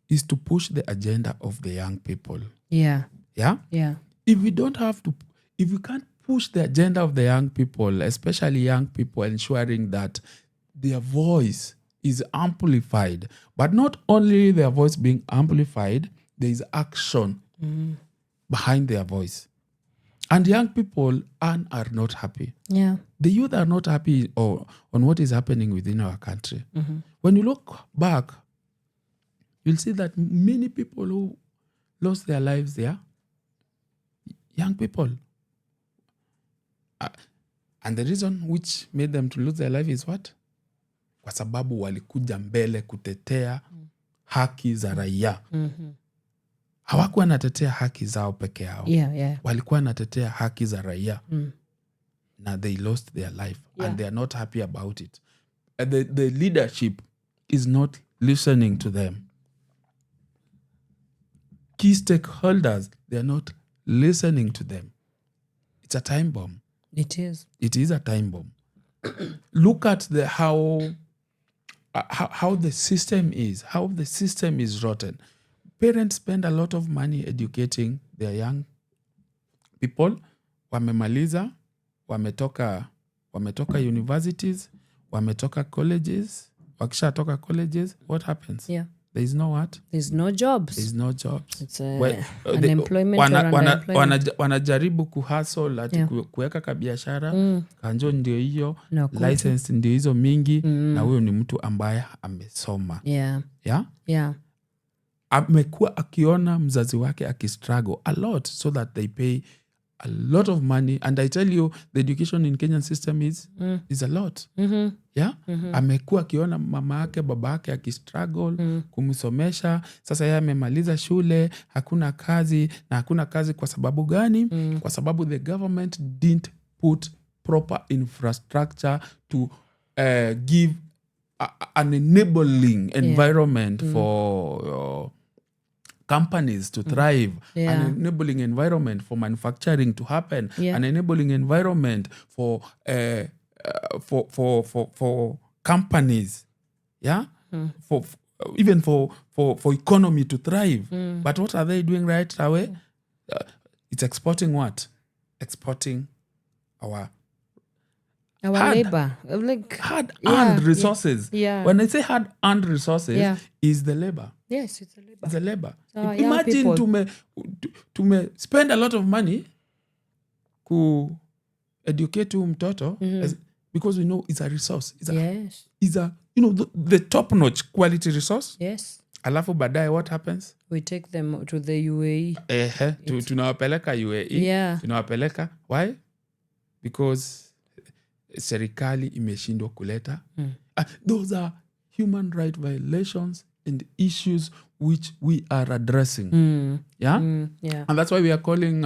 is to push the agenda of the young people. Yeah. Yeah? Yeah. If we can't push the agenda of the young people, especially young people, ensuring that their voice is amplified, but not only their voice being amplified, there is action behind their voice. And young people are not happy. Yeah. The youth are not happy on what is happening within our country. When you look back, you'll see that many people who lost their lives there, young people. And the reason which made them to lose their life is what? Kwa sababu walikuja mbele kutetea haki za raia. Hawakuwa natetea haki zao peke yao. Yeah. Walikuwa natetea haki za raia. Now they lost their life and they are not happy about it. The leadership is not listening to them. Key stakeholders, they are not listening to them. It's a time bomb. It is. It is a time bomb. Look at how the system is, how the system is rotten. Parents spend a lot of money educating their young people. Wamemaliza, wametoka universities, wametoka colleges. Wakishatoka colleges, what happens? Yeah. There is no what? There's no jobs. There's no jobs. It's unemployment or underemployment. Wanajaribu kuhustle ati kuweka kabiashara. Kanjo ndio hiyo, license ndio hizo mingi, na huyo ni mtu ambaye amesoma. Yeah. Yeah? Yeah. Amekuwa akiona mzazi wake akistruggle a lot so that they pay a lot of money, and I tell you the education in Kenyan system is a lot. Yeah? Amekuwa akiona mama yake baba yake akistruggle kumsomesha. Sasa yeye amemaliza shule, hakuna kazi, na hakuna kazi kwa sababu gani? Kwa sababu the government didn't put proper infrastructure to give an enabling environment for companies to thrive, an enabling environment for manufacturing to happen, an enabling environment for companies, for even for economy to thrive. But what are they doing right away? It's exporting what? Exporting our labor, like hard-earned resources. Yeah. When I say hard-earned resources, is the labor. Yes, it's a labor. It's a labor. Imagine to spend a lot of money to educate mtoto because we know it's a resource. It's a the top-notch quality resource. Yes. Alafu baadaye what happens? We take them to the UAE. Tunawapeleka UAE. Yeah. Tunawapeleka. Why? Because serikali imeshindwa kuleta. Those are human right violations and issues which we are addressing. Yeah? Yeah. And that's why we are calling,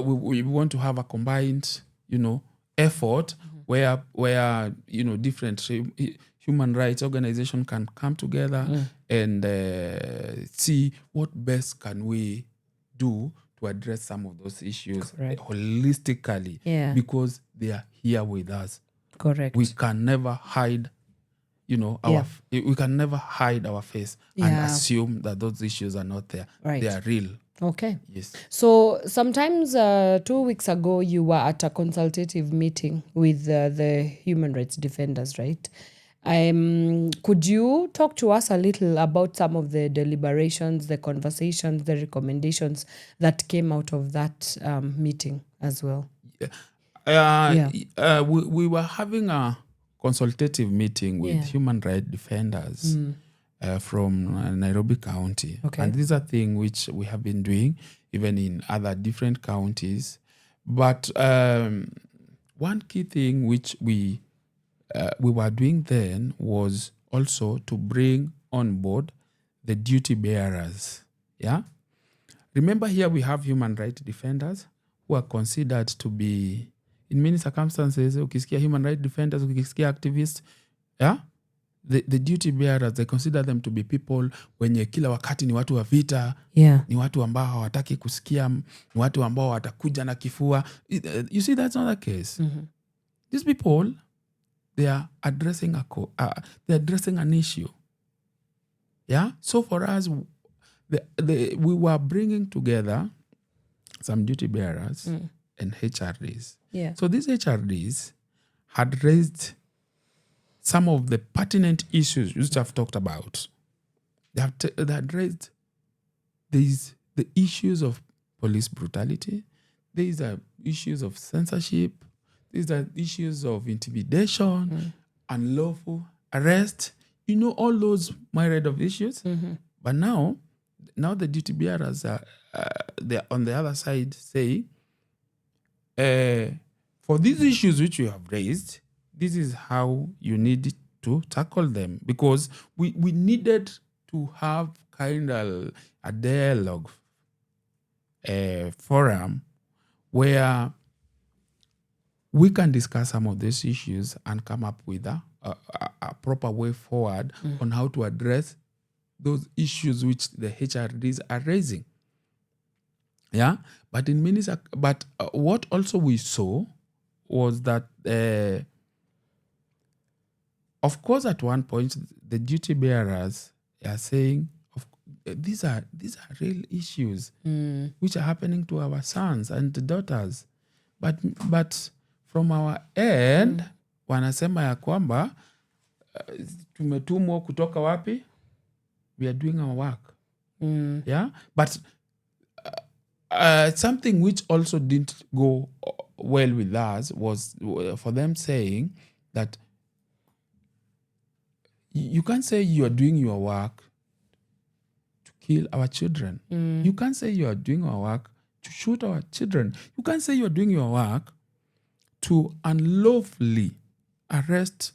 we want to have a combined, effort where different human rights organizations can come together and see what best can we do to address some of those issues holistically, because they are here with us. Correct. We can never hide, we can never hide our face and assume that those issues are not there. Right. They are real. Okay. Yes. So sometimes 2 weeks ago, you were at a consultative meeting with the human rights defenders, right? Could you talk to us a little about some of the deliberations, the conversations, the recommendations that came out of that meeting as well? We were having a consultative meeting with human rights defenders from Nairobi County. Okay. And these are things which we have been doing even in other different counties. But one key thing which we were doing then was also to bring on board the duty bearers. Yeah. Remember, here we have human rights defenders who are considered to be, in many circumstances, ukisikia human rights defenders, ukisikia activists, yeah, the duty bearers, they consider them to be people wenye kila wakati ni watu wa vita, ni watu ambao hawataki kusikia, ni watu ambao watakuja na kifua. You see, that's not the case. These people, they are addressing an issue. Yeah. So for us, we were bringing together some duty bearers and HRDs. Yeah. So these HRDs had raised some of the pertinent issues which I've talked about. They had raised the issues of police brutality. These are issues of censorship. These are issues of intimidation, unlawful arrest. All those myriad of issues. But now the duty bearers are they're on the other side say, for these issues which you have raised, this is how you need to tackle them, because we needed to have kind of a dialogue forum where we can discuss some of these issues and come up with a proper way forward on how to address those issues which the HRDs are raising. Yeah, but what also we saw was that, of course, at one point the duty bearers are saying, these are real issues which are happening to our sons and daughters, but from our end wanasema ya kwamba tumetumwa kutoka wapi? We are doing our work. Yeah, but something which also didn't go well with us was for them saying that you can't say you are doing your work to kill our children. You can't say you are doing our work to shoot our children. You can't say you are doing your work to unlawfully arrest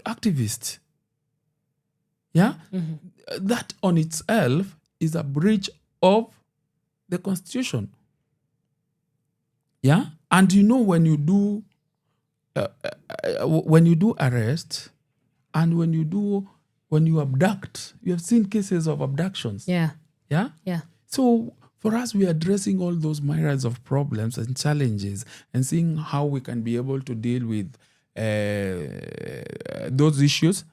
activists. Yeah? That on itself is a breach of the Constitution. Yeah? And when you do arrest and when you abduct, you have seen cases of abductions. Yeah. Yeah? Yeah. So for us, we are addressing all those myriads of problems and challenges and seeing how we can be able to deal with those issues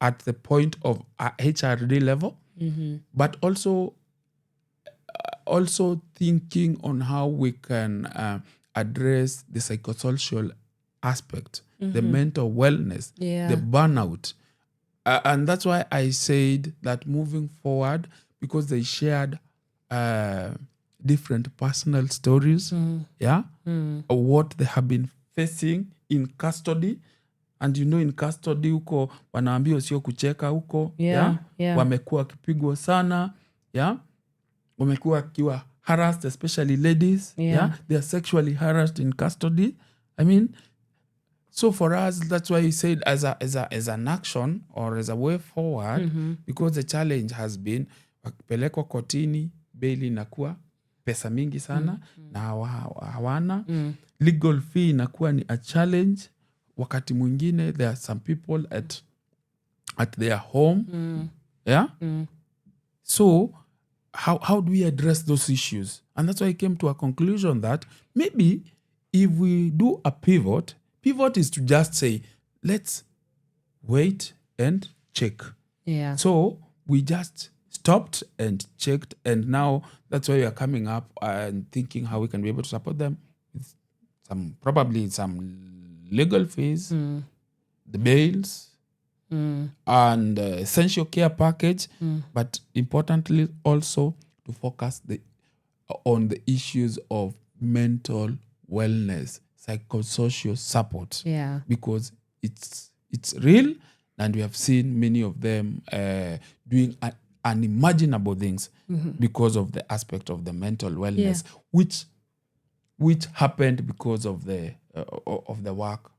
at the point of HRD level, but also thinking on how we can address the psychosocial aspect, the mental wellness, the burnout. And that's why I said that moving forward, because they shared different personal stories, of what they have been facing in custody, and in custody huko wanaambia sio kucheka huko. Yeah. Wamekuwa wakipigwa sana. Wamekuwa wakiwa harassed, especially ladies. They are sexually harassed in custody. I mean, so for us, that's why we said as an action or as a way forward, because the challenge has been wakipelekwa kotini, bail inakuwa pesa mingi sana na hawana. Legal fee inakuwa ni a challenge. Wakati mwingine there are some people at their home. So how do we address those issues? And that's why I came to a conclusion that maybe if we do a pivot is to just say, let's wait and check. So we just stopped and checked, and now that's why we are coming up and thinking how we can be able to support them with probably some legal fees, the bails, and essential care package, but importantly also to focus on the issues of mental wellness, psychosocial support, because it's real, and we have seen many of them doing unimaginable things because of the aspect of the mental wellness, which happened because of the work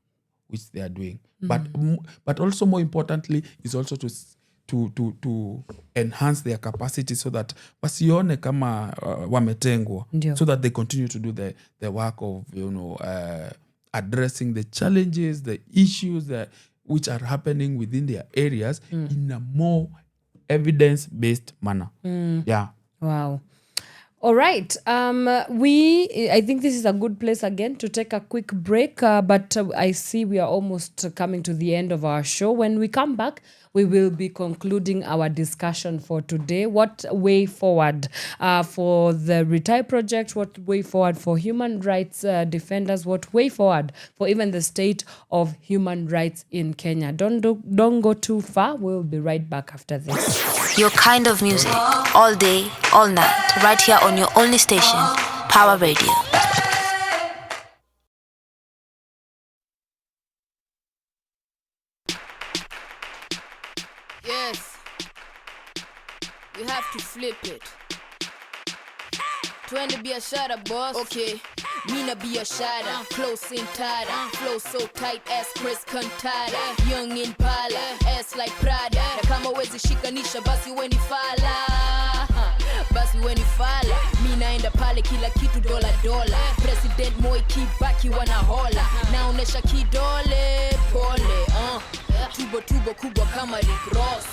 which they are doing. But also more importantly is also to enhance their capacity so that wasione kama wametengwa, so that they continue to do the work of addressing the challenges, the issues which are happening within their areas in a more evidence-based manner. Wow. All right. I think this is a good place again to take a quick break, but I see we are almost coming to the end of our show. When we come back, we will be concluding our discussion for today. What way forward for the Retire Project? What way forward for human rights defenders? What way forward for even the state of human rights in Kenya? Don't go too far. We'll be right back after this. Your kind of music, all day, all night, right here on your only station, Power Radio. Yes, you have to flip it. Twende biashara boss. Okay, mina biashara, close in tada, flow so tight as Chris Cantata, young in pala, ass like Prada. Na kama wezi shikanisha basi weni fala, basi weni fala. Mina enda pale kila kitu dola. President Moi Kibaki wanahola, naonesha kidole pole. Tubo kubwa kama Rick Ross.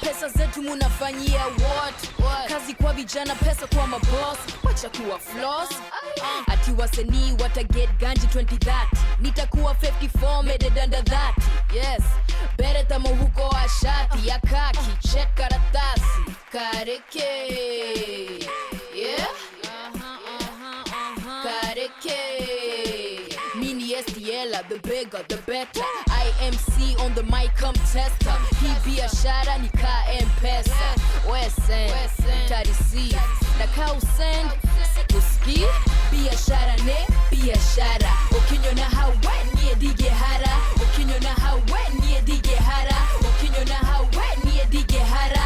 Pesa zetu munafanyia what? Kazi kwa vijana, pesa kwa maboss. Wacha kuwa Flozz. Ati wasanii wata get ganji 2030. Nitakuwa 54 made under that. Yes, bere tamo huko ashati ya kaki, check karatasi kareke. Yeah, kareke. Mini STL, the bigger the better. IMC on the mic, come tester. He biashara ni ka M-Pesa. Wesen, tarisi na ka usend sikuski. Biashara ne biashara. Okinyo na hawe niye dige hara. Okinyo na hawe niye dige hara. Okinyo na hawe niye dige hara.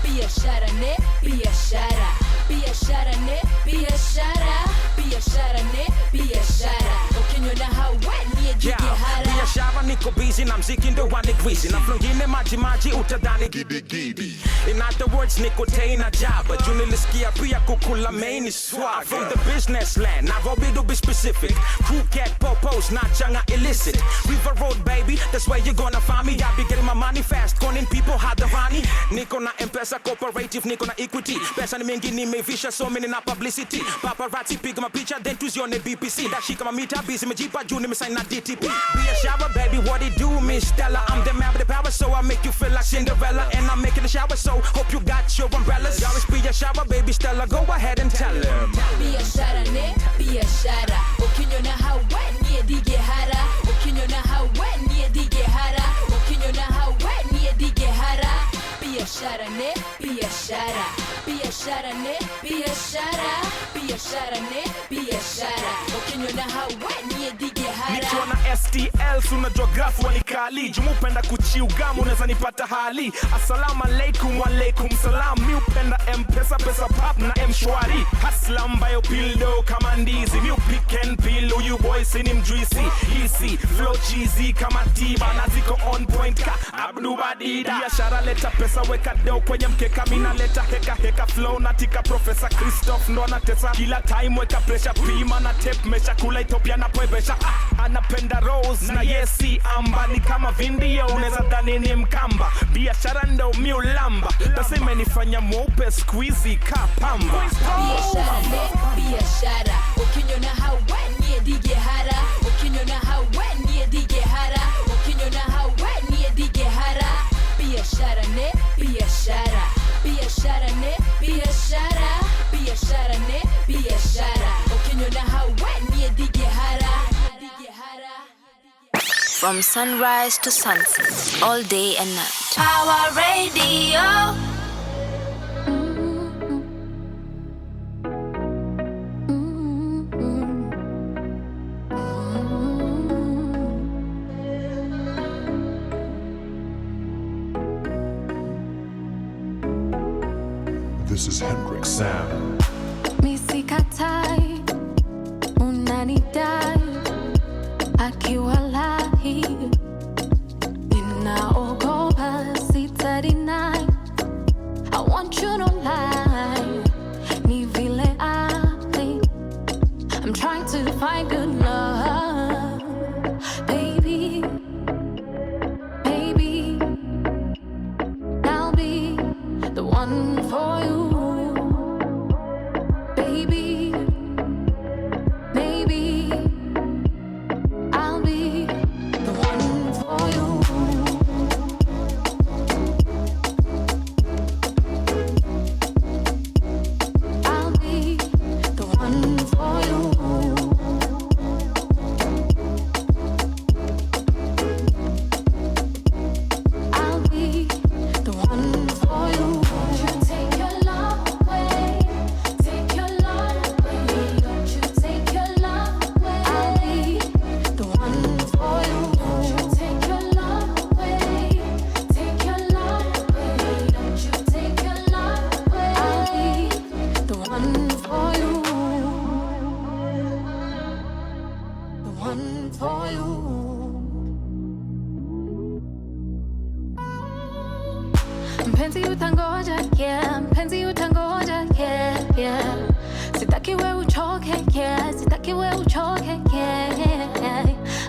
Biashara ne biashara. Biashara ne biashara. Biashara ne biashara. Okinyo na hawe niye dige hara. Biashara niko busy na mziki ndo wanigwizi. Na flongine maji utadhani gidi. In other words niko tena jaba. Junilisikia pia kukula main is swag. From the business land, Nairobi to be specific. Crew cat popos, not changa illicit. River Road baby, that's where you gonna find me. I be getting my money fast, calling people hadharani. Niko na M-Pesa cooperative, niko na equity. Pesa ni mingi nimevisha so many na publicity. Paparazzi piga mapicha then tuzione BBC. Dashika mamita busy mejipa juu nimesign na DTP. Be a shower baby, what it do Miss Stella? I'm the man with the power so I make you feel like Cinderella. And I'm making the shower so hope you got your umbrellas. Always be a shower baby Stella, go ahead and tell him. Biashara ne biashara. Okinyo na hawe niye dige hara. Okinyo na hawe niye dige hara. Okinyo na hawe niye dige hara. Biashara ne biashara. Biashara ne biashara. Biashara ne biashara. Okinyo na hawe niye dige hara. Nikiwa na STLs unajua graph walikali jumupenda kuchiugamu unaweza nipata hali assalamu alaikum wa alaikum salam mi upenda mpesa pesa pap na mshwari hasla ambayo pildo kama ndizi mi pick and peel you boys ni mjuisi hisi flow cheesy kama tiba na ziko on point ka Abdu Badida biashara leta pesa weka deo kwenye mkeka mina leta heka flow natika Professor Christoph ndo anatesa kila time weka pressure pima na tape mesha kula Ethiopia na poebesha anapenda rose na yesi amba ni kama vindio unaweza dhani ni mkamba biashara ndo miulamba basi imenifanya mweupe squeezy kapamba biashara ukinyona haweni dige hara ukinyona haweni dige hara ukinyona haweni dige hara biashara ne biashara biashara ne biashara biashara ne biashara ukinyona haweni dige hara. From sunrise to sunset, all day and night. Power Radio. This is Hendrix Sam. Misikatai, unanidai, akiwalahi, ninaogopa sitadinai. I want you to lie, ni vile I I'm trying to find good love, baby, baby. I'll be the one for you.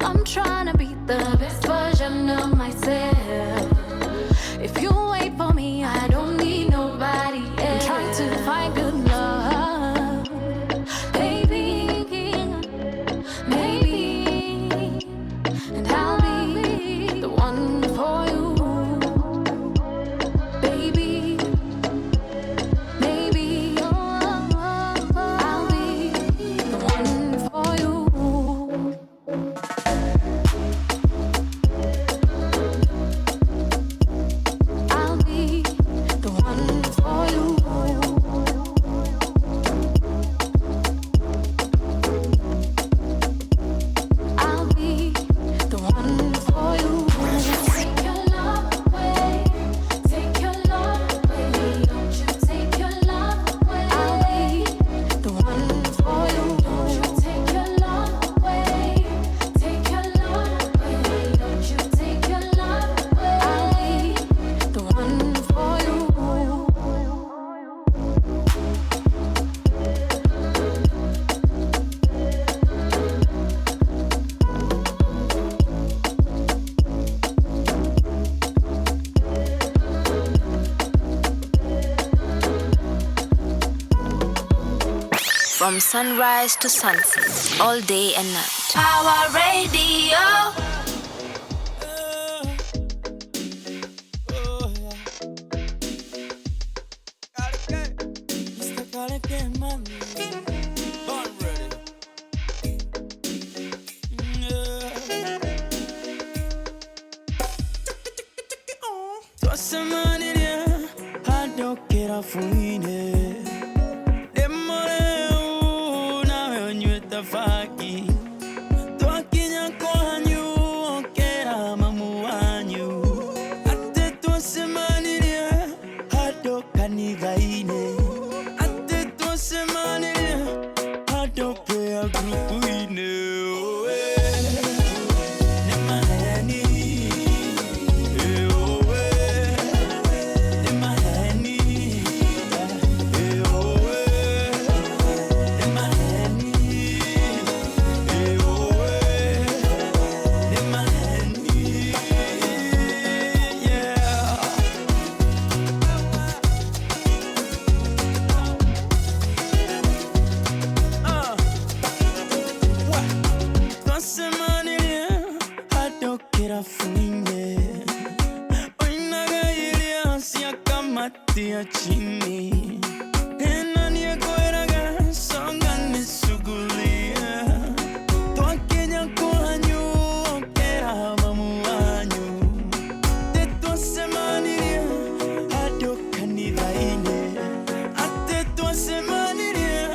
I'm trying to be the best version of myself. If you wait for me, I don't need nobody else. I'm trying to find good love, baby, maybe, and I'll be the one for you, baby, maybe, I'll be the one for you. From sunrise to sunset, all day and night. Power Radio. Faki, tu akinya kwa hanyu tia chini. Tena niekueraga songa nisugulia. Toa Kenya kuhanyu okera mamu wanyu. Tetua semaniria hado kanitha ine. Atetua semaniria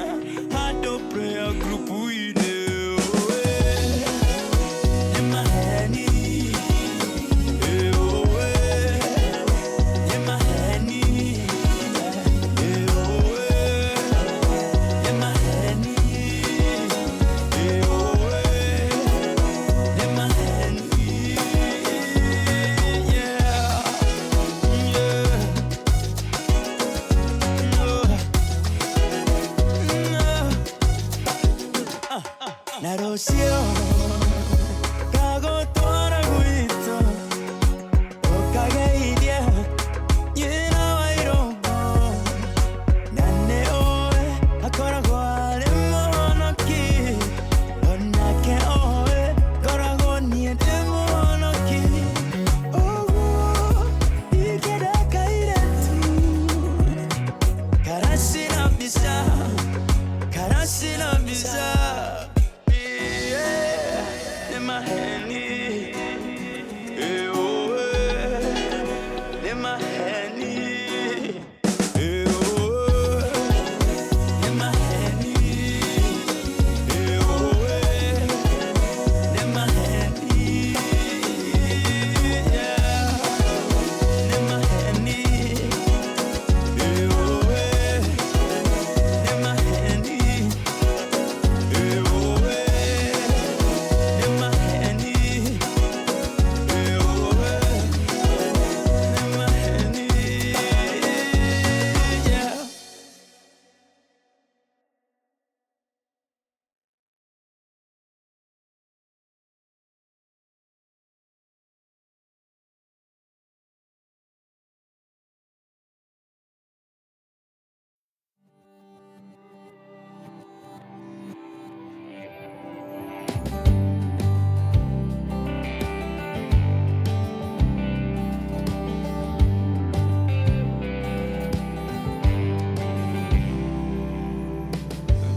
hado prayer group ine. Narosio kago tora guito okage idia yena wairo nane oe akora gwale monoki onake oe kora gonie demonoki oh ikeda kaire tu karasina bisa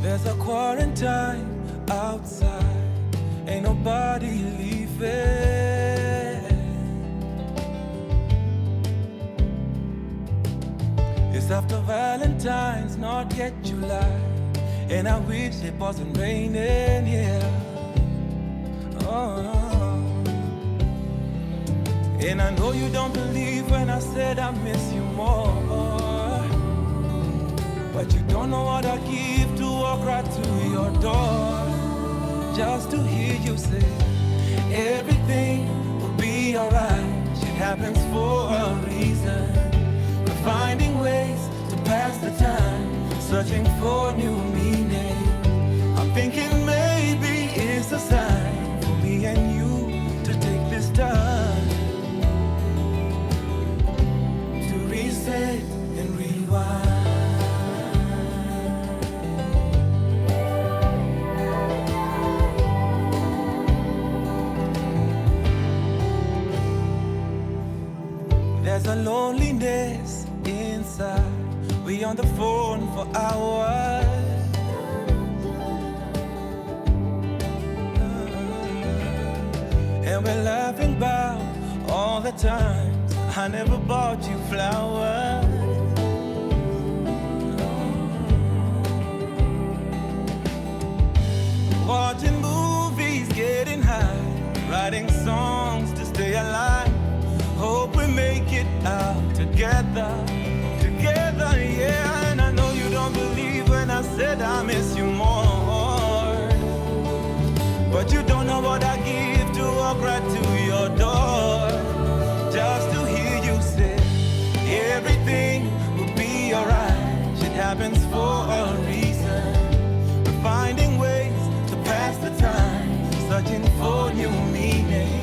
There's a quarantine outside, ain't nobody leaving. It's after Valentine's, not yet July, and I wish it wasn't raining here. Oh. And I know you don't believe when I said I miss you more, but you don't know what I give to walk right to your door, just to hear you say everything will be alright. Shit happens for a reason. We're finding ways to pass the time, searching for new meaning. I'm thinking maybe it's a sign for me and you to take this time to reset and rewind. There's a loneliness inside. We on the phone for hours, and we're laughing about all the times I never bought you flowers. Watching movies, getting high, writing songs to stay alive. Hope we make it out together, yeah. And I know you don't believe when I said I miss you more, but you don't know what I give to walk right to your door, just to hear you say everything will be alright. Shit happens for a reason. We're finding ways to pass the time, searching for new meaning.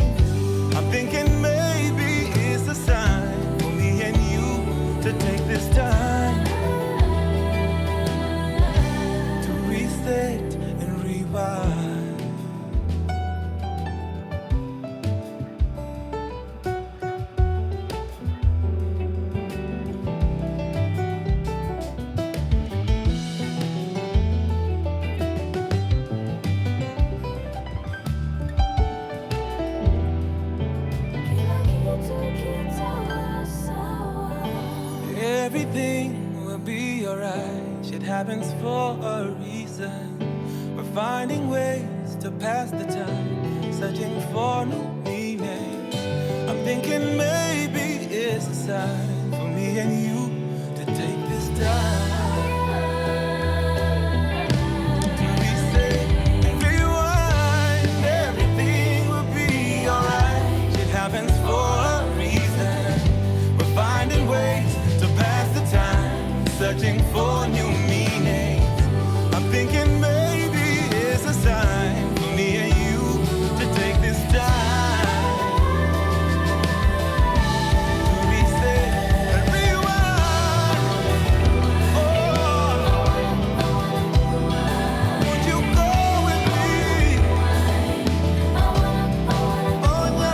I'm thinking maybe it's a sign for me and you to take this time to reset and rewind. everything will be alright. Shit happens for a reason. We're finding ways to pass the time, searching for new meaning. I'm thinking maybe it's a sign for me and you to take this time. To reset, rewind, everything will be alright. Shit happens for a reason. We're finding ways to pass the time, searching for new meanings. I'm thinking maybe it's a sign for me and you to take this time. To reset and rewind. Oh, would you go with me? Oh, no,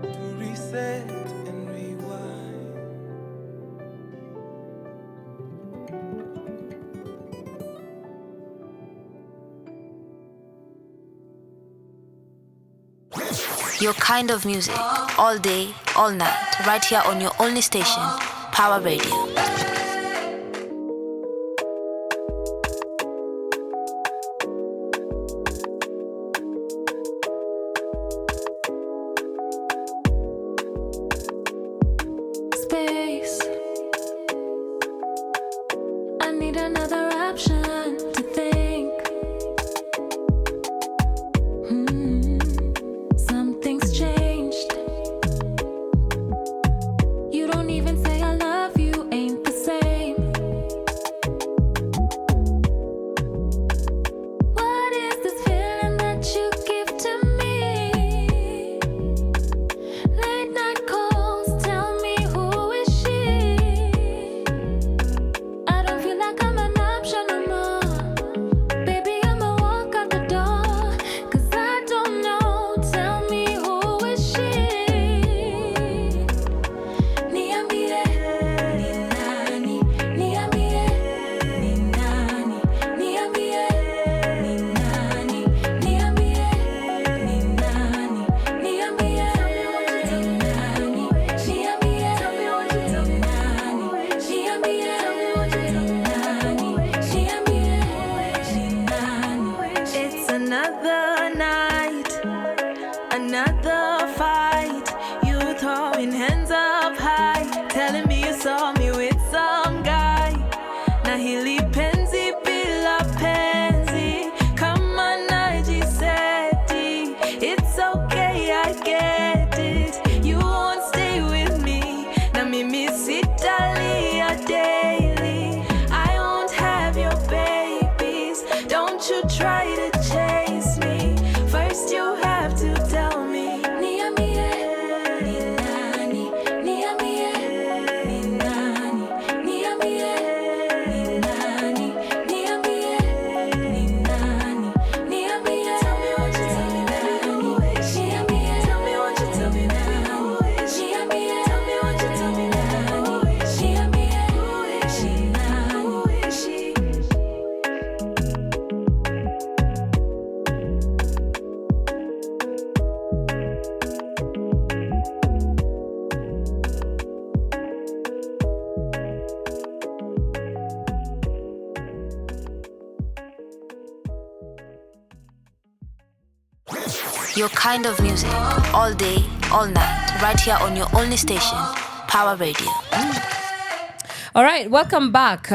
to reset and rewind. Your kind of music, all day, all night, right here on your only station, Power Radio. Space. I need another option to think. Something's changed. You don't even say I love you, ain't the same. What is this feeling that you give to me? Late night calls, tell me who is she? I don't feel like I'm an option no more. Baby, I'ma walk out the door, 'cause I don't know, tell me who is she? Niambie, ni nani? Niambie, ni nani? Niambie, ni nani? Niambie, ni nani? Niambie, ni nani? Niambie, ni nani? It's another night, another fight. You throwing hands up high, telling me you saw me with some guy. Na hili penzi bila penzi, kama najiseti. It's okay, I get it. You won't stay with me, na mimi sitalia daily. I won't have your babies. Don't you try to chase me. First you have to tell me. Niambie, ni nani? Niambie, ni nani? Niambie, ni nani? Niambie, ni nani? Niambie, tell me what you tell me now. Niambie, tell me what you tell me now. Niambie, tell me what you tell me now. Niambie, who is she now? Who is she? Your kind of music, all day, all night, right here on your only station, Power Radio. All right, welcome back.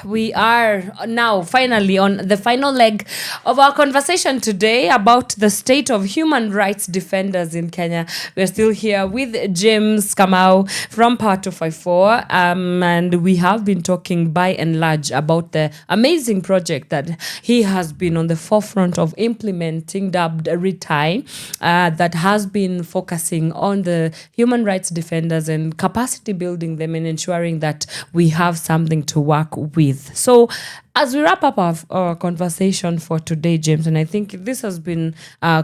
We are now finally on the final leg of our conversation today about the state of human rights defenders in Kenya. We're still here with James Kamau from Power 254, and we have been talking by and large about the amazing project that he has been on the forefront of implementing, dubbed Retie, that has been focusing on the human rights defenders and capacity building them and ensuring that that we have something to work with. So as we wrap up our conversation for today, James, and I think this has been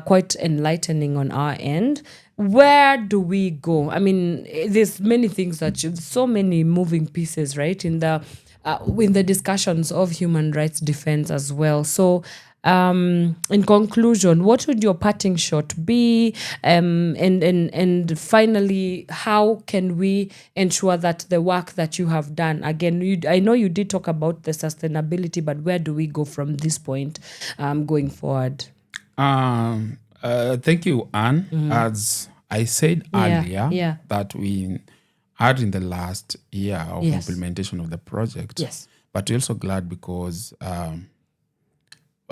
quite enlightening on our end, where do we go? I mean, there's many things so many moving pieces, right, in the discussions of human rights defense as well. So in conclusion, what would your parting shot be? And finally, how can we ensure that the work that you have done, again, I know you did talk about the sustainability, but where do we go from this point going forward? Thank you, Anne. As I said earlier, that we are in the last year of implementation of the project. Yes. But we're also glad because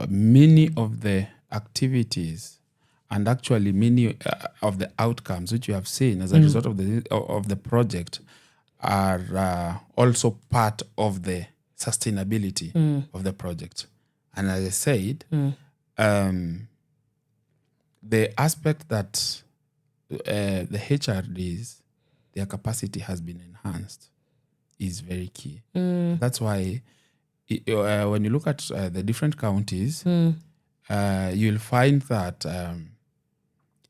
many of the activities and actually many of the outcomes which you have seen as a result of the project are also part of the sustainability of the project. And as I said, the aspect that the HRDs, their capacity has been enhanced is very key. That's why when you look at the different counties, you'll find that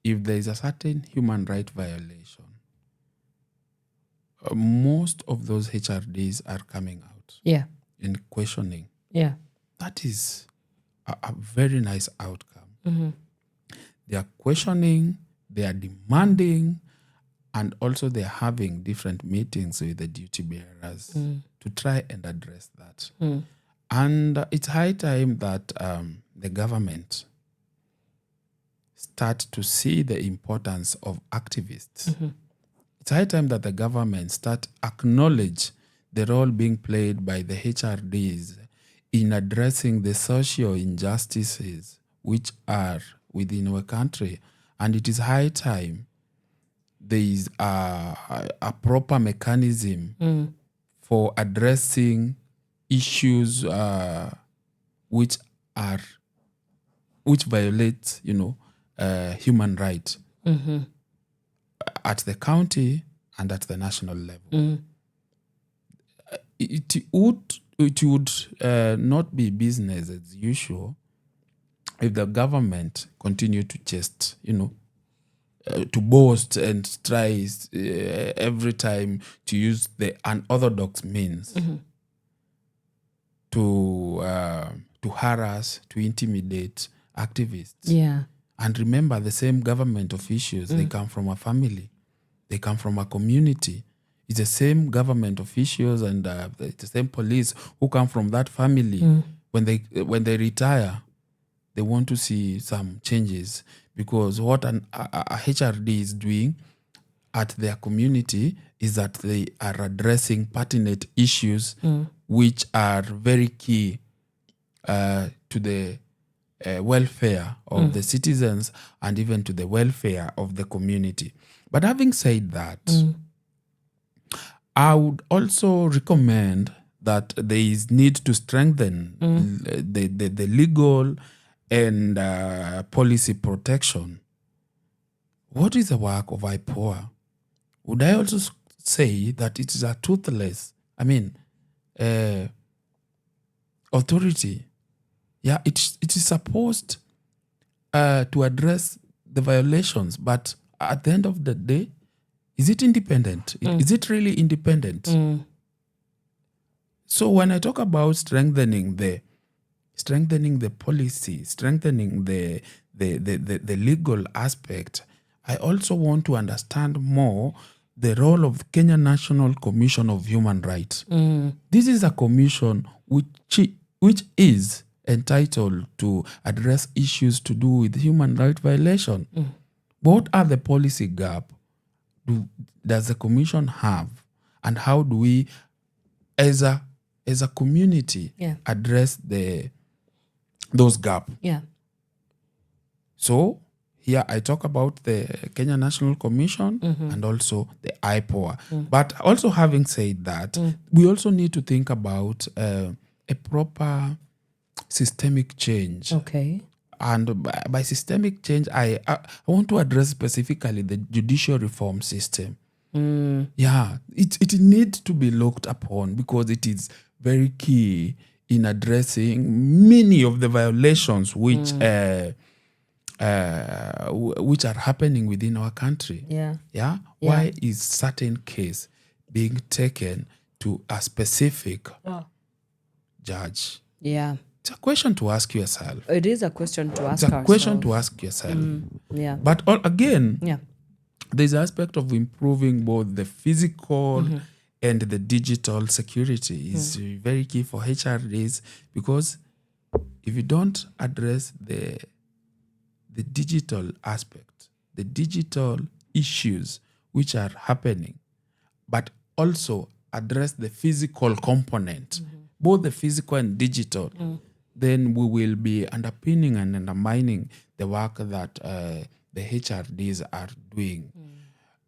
if there is a certain human right violation, most of those HRDs are coming out and questioning. That is a very nice outcome. They are questioning, they are demanding, and also they're having different meetings with the duty bearers to try and address that. And it's high time that the government start to see the importance of activists. It's high time that the government start acknowledge the role being played by the HRDs in addressing the social injustices which are within our country. And it is high time there is a proper mechanism for addressing issues which violate, human rights at the county and at the national level. It would not be business as usual if the government continue to just, to boast and tries every time to use the unorthodox means to harass, to intimidate activists. And remember, the same government officials, they come from a family, they come from a community. It's the same government officials and the same police who come from that family. When they retire, they want to see some changes, because what a HRD is doing at their community is that they are addressing pertinent issues which are very key to the welfare of the citizens and even to the welfare of the community. But having said that, I would also recommend that there is need to strengthen the legal and policy protection. What is the work of IPOA? Would I also say that it is a toothless, authority? Yeah, it is supposed to address the violations, but at the end of the day, is it independent? Is it really independent? So when I talk about strengthening the policy, strengthening the legal aspect, I also want to understand more the role of the Kenya National Commission of Human Rights. This is a commission which is entitled to address issues to do with human rights violation. What are the policy gaps does the commission have, and how do we, as a community, address those gaps? So here I talk about the Kenya National Commission and also the IPOA. But also having said that, we also need to think about a proper systemic change. And by systemic change, I want to address specifically the judicial reform system. Yeah, it needs to be looked upon because it is very key in addressing many of the violations which are happening within our country. Yeah. Why is certain case being taken to a specific judge? Yeah. It's a question to ask yourself. It is a question to ask It's a question to ask yourself. Yeah. But again, yeah, there's an aspect of improving both the physical and the digital security is very key for HRDs, because if you don't address the digital aspect, the digital issues which are happening, but also address the physical component, both the physical and digital, then we will be underpinning and undermining the work that the HRDs are doing.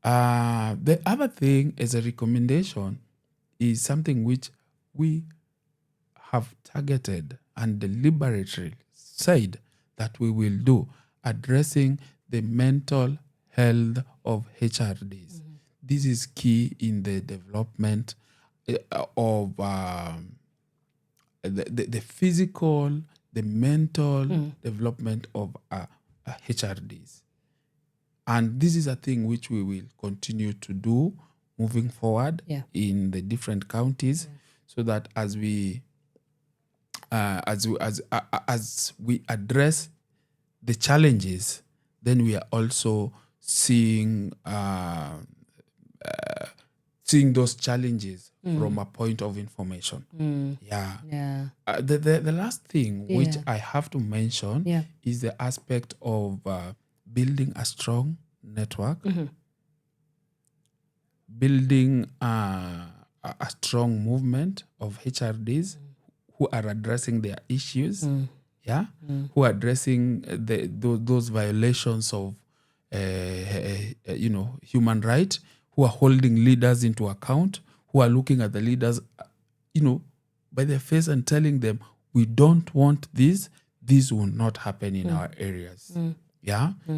The other thing as a recommendation is something which we have targeted and deliberately said that we will do, addressing the mental health of HRDs. This is key in the development of the physical, the mental development of HRDs. And this is a thing which we will continue to do moving forward in the different counties, so that as we address the challenges, then we are also seeing those challenges from a point of information. The last thing which I have to mention is the aspect of building a strong network, building a strong movement of HRDs who are addressing their issues, who are addressing those violations of human rights, who are holding leaders into account, who are looking at the leaders, by their face and telling them, we don't want this will not happen in our areas.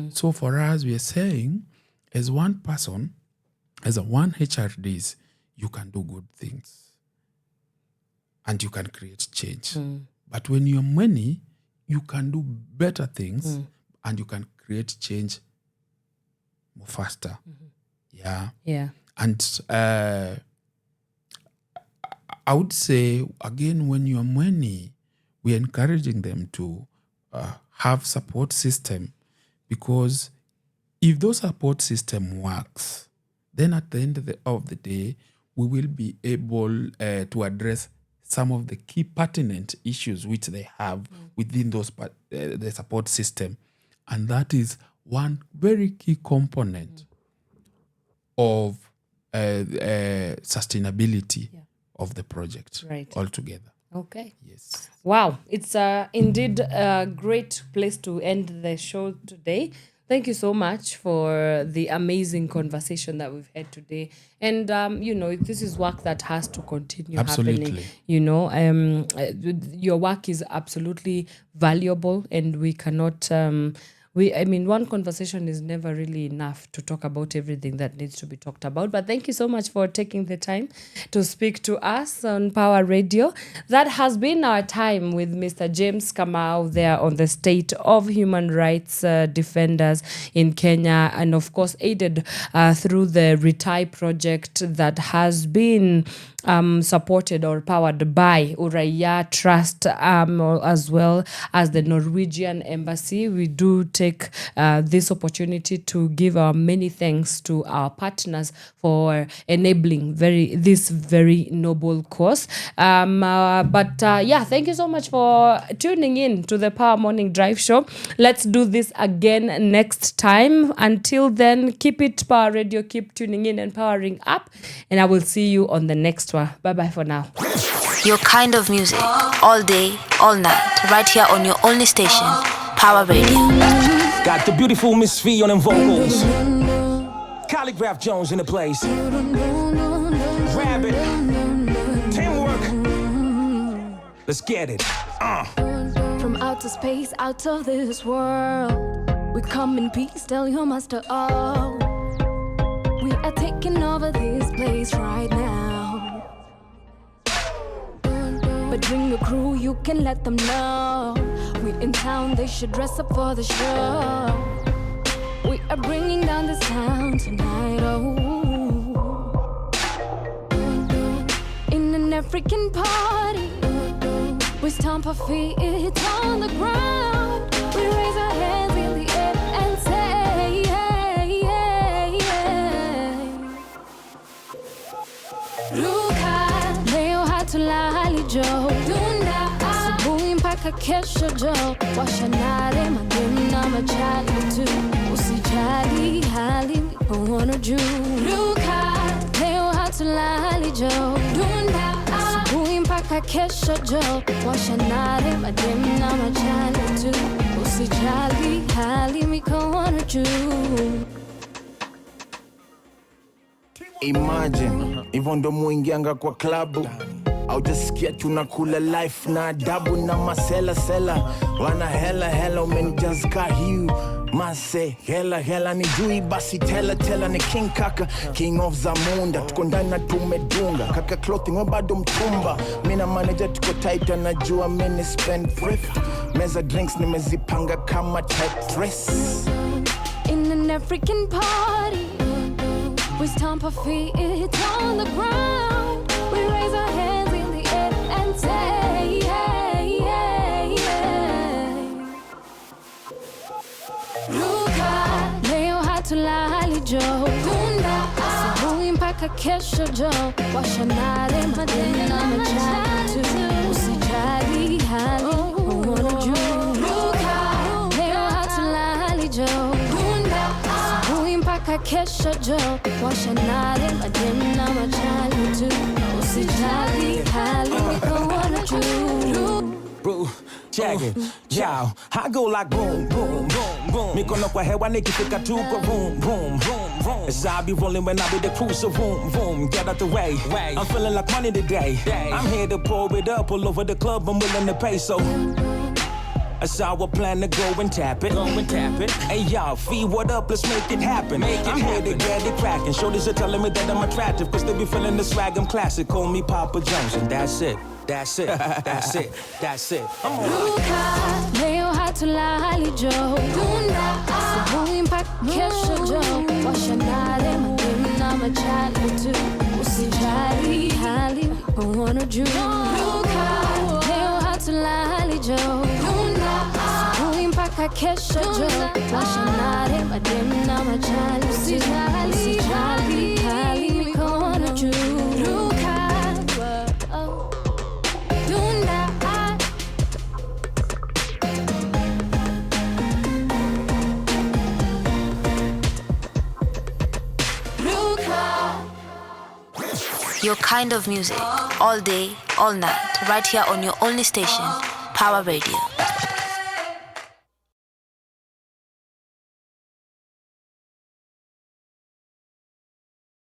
So for us, we are saying, as one person, as a one HRDs, you can do good things and you can create change. But when you're many, you can do better things and you can create change more faster. And I would say, again, when you're many, we're encouraging them to have support system, because if those support system works, then at the end of the day, we will be able to address some of the key pertinent issues which they have within those the support system. And that is one very key component of sustainability of the project altogether. Okay. Yes. Wow. It's indeed a great place to end the show today. Thank you so much for the amazing conversation that we've had today. And, this is work that has to continue happening. Your work is absolutely valuable, and we cannot... one conversation is never really enough to talk about everything that needs to be talked about. But thank you so much for taking the time to speak to us on Power Radio. That has been our time with Mr. James Kamau there on the state of human rights defenders in Kenya, and of course aided through the Retire project that has been supported or powered by Uraia Trust, as well as the Norwegian Embassy. We do take this opportunity to give our many thanks to our partners for enabling this very noble cause. Thank you so much for tuning in to the Power Morning Drive Show. Let's do this again next time. Until then, keep it Power Radio, keep tuning in and powering up, and I will see you on the next one. Bye-bye for now. Your kind of music, all day, all night, right here on your only station, Power Radio. Got the beautiful Miss V on them vocals. Calligraph Jones in the place. Rabbit. Teamwork. Let's get it. From outer space, out of this world, we come in peace, tell you master all. We are taking over this place right now. But bring your crew, you can let them know. We in town, they should dress up for the show. We are bringing down this town tonight, oh. In an African party, we stomp our feet on the ground. We raise our hands in the air and say, hey, hey, hey. Ruka, leo hatulali jo. Dunda, asubuhi mpaka kesho jo. Washanare mademu na majali tu. Usijali hali mikono juu. Ruka, leo hatulali jo. Dunda, asubuhi mpaka kesho jo. Washanare mademu na majali tu. Usijali hali mikono juu. Imagine, hivyo ndo muingianga kwa klabu au jasikia tunakula life na adabu na masela sela. Wana hela hela umenijazka hiu mase hela hela ni jui basi tela ni king kaka king of Zamunda. Tuko ndani na tumedunga kaka clothing bado mtumba. Mina manager tuko tight anajua mini spend thrift. Meza drinks nimezipanga kama Tetris. In an African party, we stomp our feet on the ground. We raise our hands in the air and say, hey, hey, hey. Ruka, leo hatulali jo. Dunda, asubuhi mpaka kesho jo. Washanare mademu na majali tu. Usijali hali mikono juu. Ruka, leo hatulali jo. Dunda, asubuhi mpaka kesho jo. Washanare mademu na majali tu. Usijali hali mikono juu. Bro, check it, yo, I go like boom, boom, boom, boom. Mikono kwa hewa nikifika tu kwa boom, boom, boom, boom. As I be rolling when I be the cruiser, boom, boom. Get out the way, I'm feeling like money today. I'm here to pour it up all over the club, I'm willing to pay, so that's how I plan to go and tap it. Hey y'all, feed what up, let's make it happen. I'm here to get it crackin'. Shorties are telling me that I'm attractive, cause they be feeling the swag, I'm classic. Call me Papa Jones, and that's it. That's it, that's it, that's it. I'm on. Ruka, leo hatulali jo. Dunda, asubuhi mpaka kesho jo. Washanare mademu na majali tu. Usijali hali mikono juu. Ruka, leo hatulali jo. Dunda, asubuhi mpaka kesho jo. Washanare mademu na majali tu. Usijali hali mikono juu. Ruka, Your kind of music, all day, all night, right here on your only station, Power Radio.